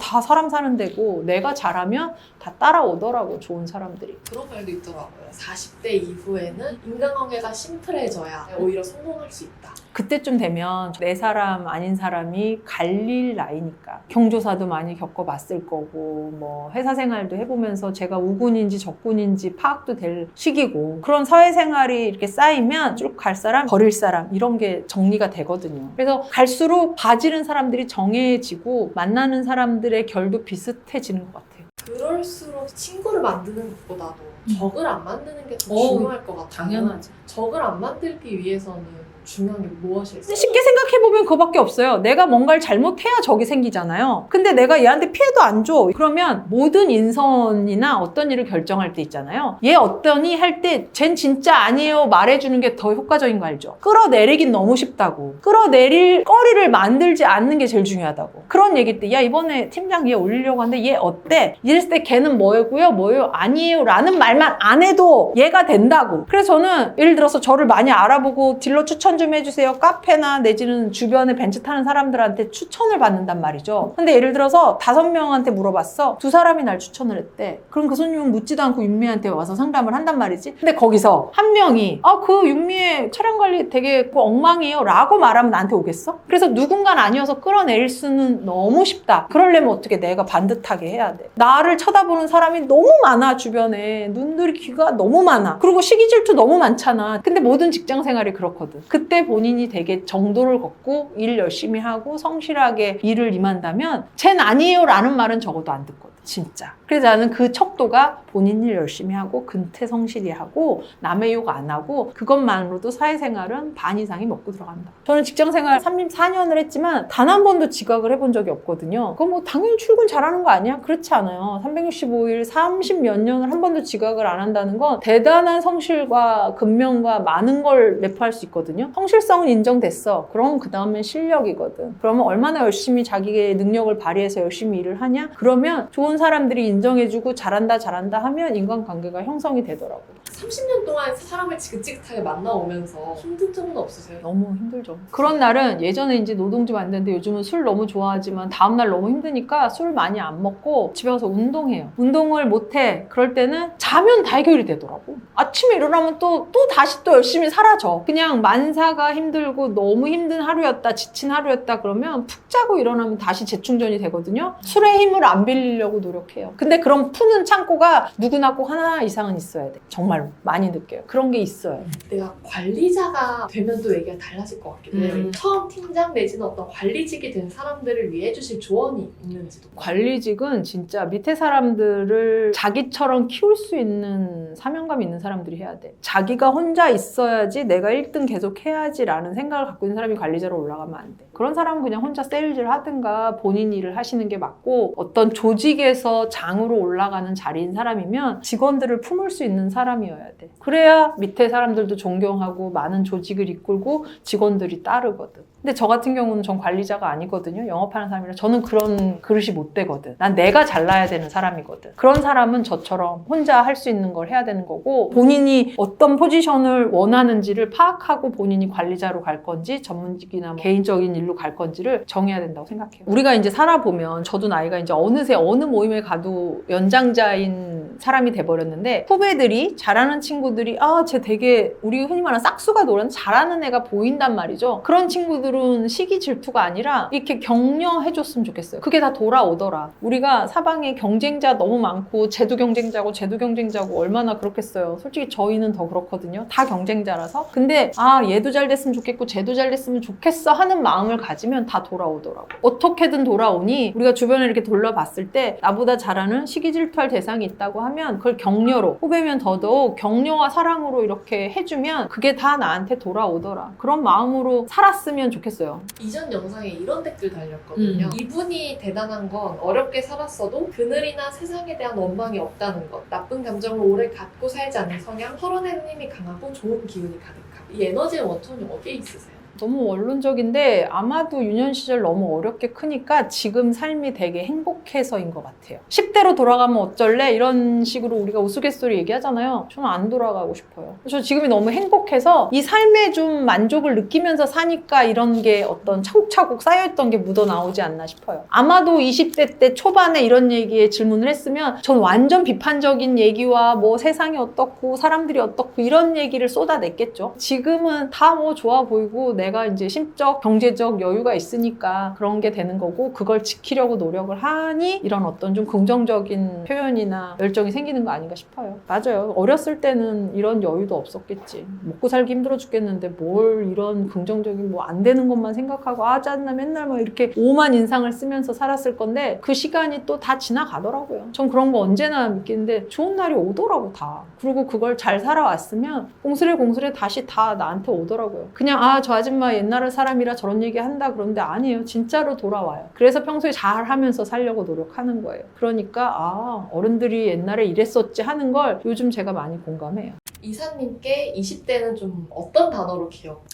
다 사람 사는 데고 내가 잘하면 다 따라오더라고, 좋은 사람들이. 그런 말도 있더라고요. 40대 이후에는 인간관계가 심플해져야 오히려 성공할 수 있다. 그때쯤 되면 내 사람 아닌 사람이 갈릴 나이니까 경조사도 많이 겪어봤을 거고 뭐 회사 생활도 해보면서 제가 우군인지 적군인지 파악도 될 시기고 그런 사회생활이 이렇게 쌓이면 쭉 갈 사람 버릴 사람 이런 게 정리가 되거든요. 그래서 갈수록 봐지는 사람들이 정해지고 만나는 사람들의 결도 비슷해지는 것 같아요. 그럴수록 친구를 만드는 것보다도 적을 안 만드는 게 더 어, 중요할 것 같아요. 적을 안 만들기 위해서는 중요한 게 무엇일까요? 쉽게 생각해보면 그거밖에 없어요. 내가 뭔가를 잘못해야 적이 생기잖아요. 근데 내가 얘한테 피해도 안 줘. 그러면 모든 인선이나 어떤 일을 결정할 때 있잖아요. 얘 어떠니 할 때 쟨 진짜 아니에요 말해주는 게 더 효과적인 거 알죠? 끌어내리긴 너무 쉽다고. 끌어내릴 거리를 만들지 않는 게 제일 중요하다고. 그런 얘기일 때 야 이번에 팀장 얘 올리려고 하는데 얘 어때? 이랬을 때 걔는 뭐예요? 뭐예요? 아니에요 라는 말만 안 해도 얘가 된다고. 그래서 저는 예를 들어서 저를 많이 알아보고 딜러 추천 좀 해주세요. 카페나 내지는 주변에 벤츠 타는 사람들한테 추천을 받는단 말이죠. 근데 예를 들어서 5명한테 물어봤어. 2사람이 날 추천을 했대. 그럼 그 손님은 묻지도 않고 윤미한테 와서 상담을 한단 말이지. 근데 거기서 한 명이 그 윤미의 차량 관리 되게 엉망이에요 라고 말하면 나한테 오겠어? 그래서 누군가는 아니어서 끌어내릴 수는 너무 쉽다. 그러려면 어떻게 내가 반듯하게 해야 돼. 나를 쳐다보는 사람이 너무 많아 주변에. 눈들이 귀가 너무 많아. 그리고 시기 질투 너무 많잖아. 근데 모든 직장 생활이 그렇거든. 그때 본인이 되게 정도를 걷고 일 열심히 하고 성실하게 일을 임한다면 쟨 아니에요 라는 말은 적어도 안 듣거든. 진짜. 그래서 나는 그 척도가 본인 일 열심히 하고 근태성실히 하고 남의 욕 안 하고 그것만으로도 사회생활은 반 이상이 먹고 들어간다. 저는 직장생활 34년을 했지만 단 한 번도 지각을 해본 적이 없거든요. 그거 뭐 당연히 출근 잘하는 거 아니야? 그렇지 않아요. 365일 30 몇 년을 한 번도 지각을 안 한다는 건 대단한 성실과 근면과 많은 걸 내포할 수 있거든요. 성실성은 인정됐어. 그럼 그 다음엔 실력이거든. 그러면 얼마나 열심히 자기의 능력을 발휘해서 열심히 일을 하냐? 그러면 좋은 사람들이 인정해주고 잘한다 하면 인간관계가 형성이 되더라고요. 30년 동안 사람을 지긋지긋하게 만나오면서 힘든 적은 없으세요? 너무 힘들죠. 그런 날은 예전에 이제 노동집 안 되는데 요즘은 술 너무 좋아하지만 다음날 너무 힘드니까 술 많이 안 먹고 집에 가서 운동해요. 운동을 못해. 그럴 때는 자면 다 해결이 되더라고. 아침에 일어나면 또 다시 또 열심히 사라져. 그냥 만사가 힘들고 너무 힘든 하루였다, 지친 하루였다 그러면 푹 자고 일어나면 다시 재충전이 되거든요. 술의 힘을 안 빌리려고 노력해요. 근데 그런 푸는 창고가 누구나 꼭 하나 이상은 있어야 돼. 정말로 많이 느껴요. 그런 게 있어요. 내가 관리자가 되면 또 얘기가 달라질 것 같긴 해요. 처음 팀장 내지는 어떤 관리직이 된 사람들을 위해 해주실 조언이 있는지도. 관리직은 진짜 밑에 사람들을 자기처럼 키울 수 있는 사명감 있는 사람들이 해야 돼. 자기가 혼자 있어야지 내가 1등 계속 해야지 라는 생각을 갖고 있는 사람이 관리자로 올라가면 안 돼. 그런 사람은 그냥 혼자 세일즈를 하든가 본인 일을 하시는 게 맞고 어떤 조직에서 장으로 올라가는 자리인 사람이면 직원들을 품을 수 있는 사람이어야 돼. 그래야 밑에 사람들도 존경하고 많은 조직을 이끌고 직원들이 따르거든. 근데 저 같은 경우는 전 관리자가 아니거든요. 영업하는 사람이라 저는 그런 그릇이 못 되거든. 난 내가 잘나야 되는 사람이거든. 그런 사람은 저처럼 혼자 할 수 있는 걸 해야 되는 거고 본인이 어떤 포지션을 원하는지를 파악하고 본인이 관리자로 갈 건지 전문직이나 개인적인 일로 갈 건지를 정해야 된다고 생각해요. 우리가 이제 살아보면 저도 나이가 이제 어느새 어느 모임에 가도 연장자인 사람이 돼버렸는데 후배들이 잘하는 친구들이 쟤 되게 우리 흔히 말하는 싹수가 노란 잘하는 애가 보인단 말이죠. 그런 친구들은 시기 질투가 아니라 이렇게 격려해줬으면 좋겠어요. 그게 다 돌아오더라. 우리가 사방에 경쟁자 너무 많고 쟤도 경쟁자고 얼마나 그렇겠어요. 솔직히 저희는 더 그렇거든요. 다 경쟁자라서. 근데 얘도 잘 됐으면 좋겠고 쟤도 잘 됐으면 좋겠어 하는 마음을 가지면 다 돌아오더라고. 어떻게든 돌아오니 우리가 주변에 이렇게 돌려봤을 때 나보다 잘하는 시기 질투할 대상이 있다고 하면 그걸 격려로 후배면 더더욱 격려와 사랑으로 이렇게 해주면 그게 다 나한테 돌아오더라. 그런 마음으로 살았으면 좋겠어요. 이전 영상에 이런 댓글 달렸거든요. 이분이 대단한 건 어렵게 살았어도 그늘이나 세상에 대한 원망이 없다는 것, 나쁜 감정을 오래 갖고 살지 않는 성향, 털어내는 힘이 강하고 좋은 기운이 가득함. 이 에너지의 원천이 어디에 있으세요? 너무 원론적인데 아마도 유년 시절 너무 어렵게 크니까 지금 삶이 되게 행복해서인 것 같아요. 10대로 돌아가면 어쩔래? 이런 식으로 우리가 우스갯소리 얘기하잖아요. 저는 안 돌아가고 싶어요. 저 지금이 너무 행복해서 이 삶에 좀 만족을 느끼면서 사니까 이런 게 어떤 차곡차곡 쌓여있던 게 묻어나오지 않나 싶어요. 아마도 20대 때 초반에 이런 얘기에 질문을 했으면 전 완전 비판적인 얘기와 뭐 세상이 어떻고 사람들이 어떻고 이런 얘기를 쏟아냈겠죠. 지금은 다 뭐 좋아 보이고 내가 이제 심적, 경제적 여유가 있으니까 그런 게 되는 거고 그걸 지키려고 노력을 하니 이런 어떤 좀 긍정적인 표현이나 열정이 생기는 거 아닌가 싶어요. 맞아요. 어렸을 때는 이런 여유도 없었겠지. 먹고 살기 힘들어 죽겠는데 뭘 이런 긍정적인 뭐 안 되는 것만 생각하고 짜증나 맨날 막 이렇게 오만 인상을 쓰면서 살았을 건데 그 시간이 또 다 지나가더라고요. 전 그런 거 언제나 믿기는데 좋은 날이 오더라고 다. 그리고 그걸 잘 살아왔으면 공슬에 다시 다 나한테 오더라고요. 그냥 저 아줌마 옛날 사람이라 저런 얘기 한다 그런데 아니에요. 진짜로 돌아와요. 그래서 평소에 잘 하면서 살려고 노력하는 거예요. 그러니까 어른들이 옛날에 이랬었지 하는 걸 요즘 제가 많이 공감해요. 이사님께 20대는 좀 어떤 단어로 기억?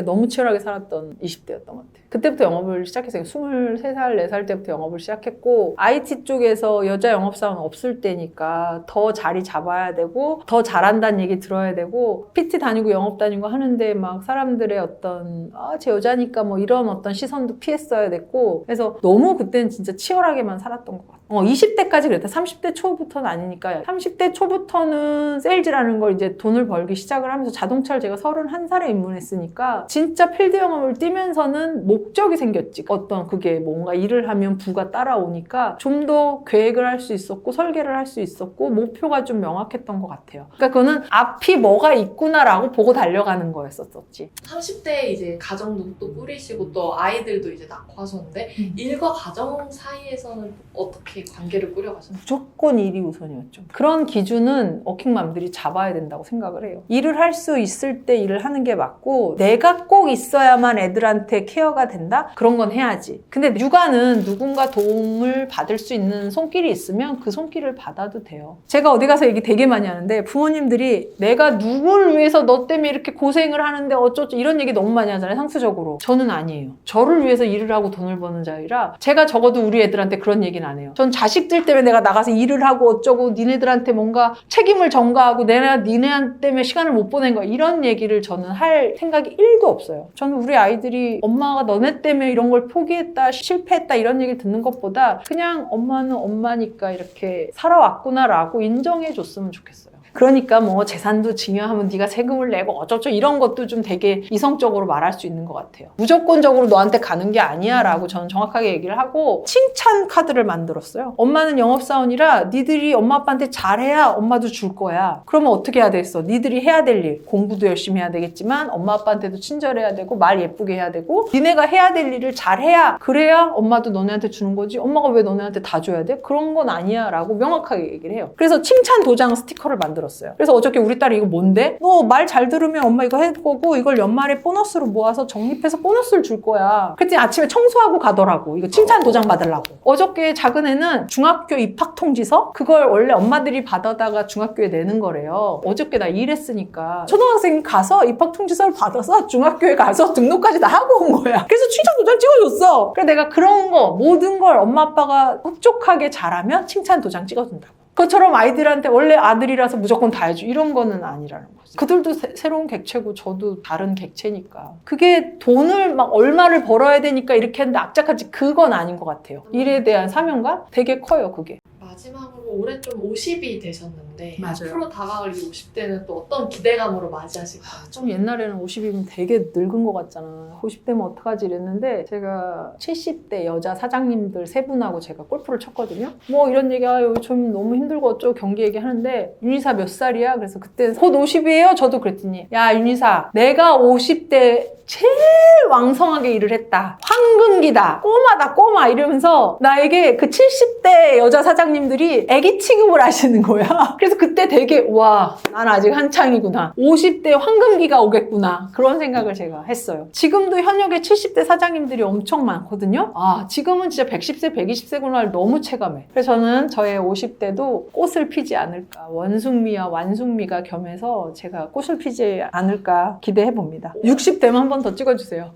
너무 치열하게 살았던 20대였던 것 같아요. 그때부터 영업을 시작했어요. 23살, 4살 때부터 영업을 시작했고 IT 쪽에서 여자 영업사원 없을 때니까 더 자리 잡아야 되고 더 잘한다는 얘기 들어야 되고 PT 다니고 영업 다니고 하는데 막 사람들의 어떤 제 여자니까 뭐 이런 어떤 시선도 피했어야 됐고 그래서 너무 그때는 진짜 치열하게만 살았던 것 같아요. 20대까지 그랬다. 30대 초부터는 아니니까 30대 초부터는 세일즈라는 걸 이제 돈을 벌기 시작을 하면서 자동차를 제가 31살에 입문했으니까 진짜 필드 영업을 뛰면서는 목적이 생겼지. 어떤 그게 뭔가 일을 하면 부가 따라오니까 좀 더 계획을 할 수 있었고 설계를 할 수 있었고 목표가 좀 명확했던 것 같아요. 그러니까 그거는 앞이 뭐가 있구나라고 보고 달려가는 거였었지. 30대에 이제 가정도 또 꾸리시고 또 아이들도 이제 낳고 하셨는데 일과 가정 사이에서는 어떻게 관계를 꾸려가셨나요? 무조건 일이 우선이었죠. 그런 기준은 워킹맘들이 잡아야 된다고 생각을 해요. 일을 할 수 있을 때 일을 하는 게 맞고 내가 꼭 있어야만 애들한테 케어가 된다? 그런 건 해야지. 근데 육아는 누군가 도움을 받을 수 있는 손길이 있으면 그 손길을 받아도 돼요. 제가 어디 가서 얘기 되게 많이 하는데 부모님들이 내가 누굴 위해서 너 때문에 이렇게 고생을 하는데 어쩌고 이런 얘기 너무 많이 하잖아요. 상투적으로. 저는 아니에요. 저를 위해서 일을 하고 돈을 버는 자이라 제가 적어도 우리 애들한테 그런 얘기는 안 해요. 전 자식들 때문에 내가 나가서 일을 하고 어쩌고 니네들한테 뭔가 책임을 전가하고 내가 니네 때문에 시간을 못 보낸 거야. 이런 얘기를 저는 할 생각이 1도 없어요. 저는 우리 아이들이 엄마가 너네 때문에 이런 걸 포기했다, 실패했다 이런 얘기 듣는 것보다 그냥 엄마는 엄마니까 이렇게 살아왔구나라고 인정해 줬으면 좋겠어요. 그러니까 뭐 재산도 증여하면 네가 세금을 내고 어쩌고 이런 것도 좀 되게 이성적으로 말할 수 있는 것 같아요. 무조건적으로 너한테 가는 게 아니야 라고 저는 정확하게 얘기를 하고 칭찬 카드를 만들었어요. 엄마는 영업사원이라 니들이 엄마 아빠한테 잘해야 엄마도 줄 거야. 그러면 어떻게 해야 되겠어? 니들이 해야 될 일, 공부도 열심히 해야 되겠지만 엄마 아빠한테도 친절해야 되고 말 예쁘게 해야 되고 니네가 해야 될 일을 잘해야 그래야 엄마도 너네한테 주는 거지 엄마가 왜 너네한테 다 줘야 돼? 그런 건 아니야 라고 명확하게 얘기를 해요. 그래서 칭찬 도장 스티커를 만들었어요. 그래서 어저께 우리 딸이 이거 뭔데? 너 말 잘 들으면 엄마 이거 할 거고 이걸 연말에 보너스로 모아서 적립해서 보너스를 줄 거야. 그랬더니 아침에 청소하고 가더라고. 이거 칭찬 도장 받으려고. 어저께 작은 애는 중학교 입학 통지서 그걸 원래 엄마들이 받아다가 중학교에 내는 거래요. 어저께 나 일했으니까 초등학생이 가서 입학 통지서를 받아서 중학교에 가서 등록까지 다 하고 온 거야. 그래서 칭찬 도장 찍어줬어. 그래서 내가 그런 거 모든 걸 엄마 아빠가 흡족하게 잘하면 칭찬 도장 찍어준다고. 그것처럼 아이들한테 원래 아들이라서 무조건 다 해줘 이런 거는 아니라는 거죠. 그들도 새로운 객체고 저도 다른 객체니까 그게 돈을 막 얼마를 벌어야 되니까 이렇게 했는데 악착같이 그건 아닌 것 같아요. 일에 대한 사명감 되게 커요. 그게. 마지막으로 올해 좀 50이 되셨는데 맞아요. 앞으로 다가갈 이 50대는 또 어떤 기대감으로 맞이하실까요? 좀 옛날에는 50이면 되게 늙은 것 같잖아. 50대면 어떡하지 이랬는데 제가 70대 여자 사장님들 세 분하고 제가 골프를 쳤거든요. 뭐 이런 얘기 좀 너무 힘들고 어쩌고 경기 얘기하는데 윤희사 몇 살이야? 그래서 그때 곧 50이에요? 저도 그랬더니 야 윤희사 내가 50대 제일 왕성하게 일을 했다. 황금기다. 꼬마다 꼬마 이러면서 나에게 그 70대 여자 사장님들이 애기 취급을 하시는 거야. 그래서 그때 되게 와, 난 아직 한창이구나. 50대 황금기가 오겠구나. 그런 생각을 제가 했어요. 지금도 현역에 70대 사장님들이 엄청 많거든요. 지금은 진짜 110세, 120세구나 너무 체감해. 그래서 저는 저의 50대도 꽃을 피지 않을까. 원숭미와 완숭미가 겸해서 제가 꽃을 피지 않을까 기대해 봅니다. 60대만 한 번 더 찍어주세요.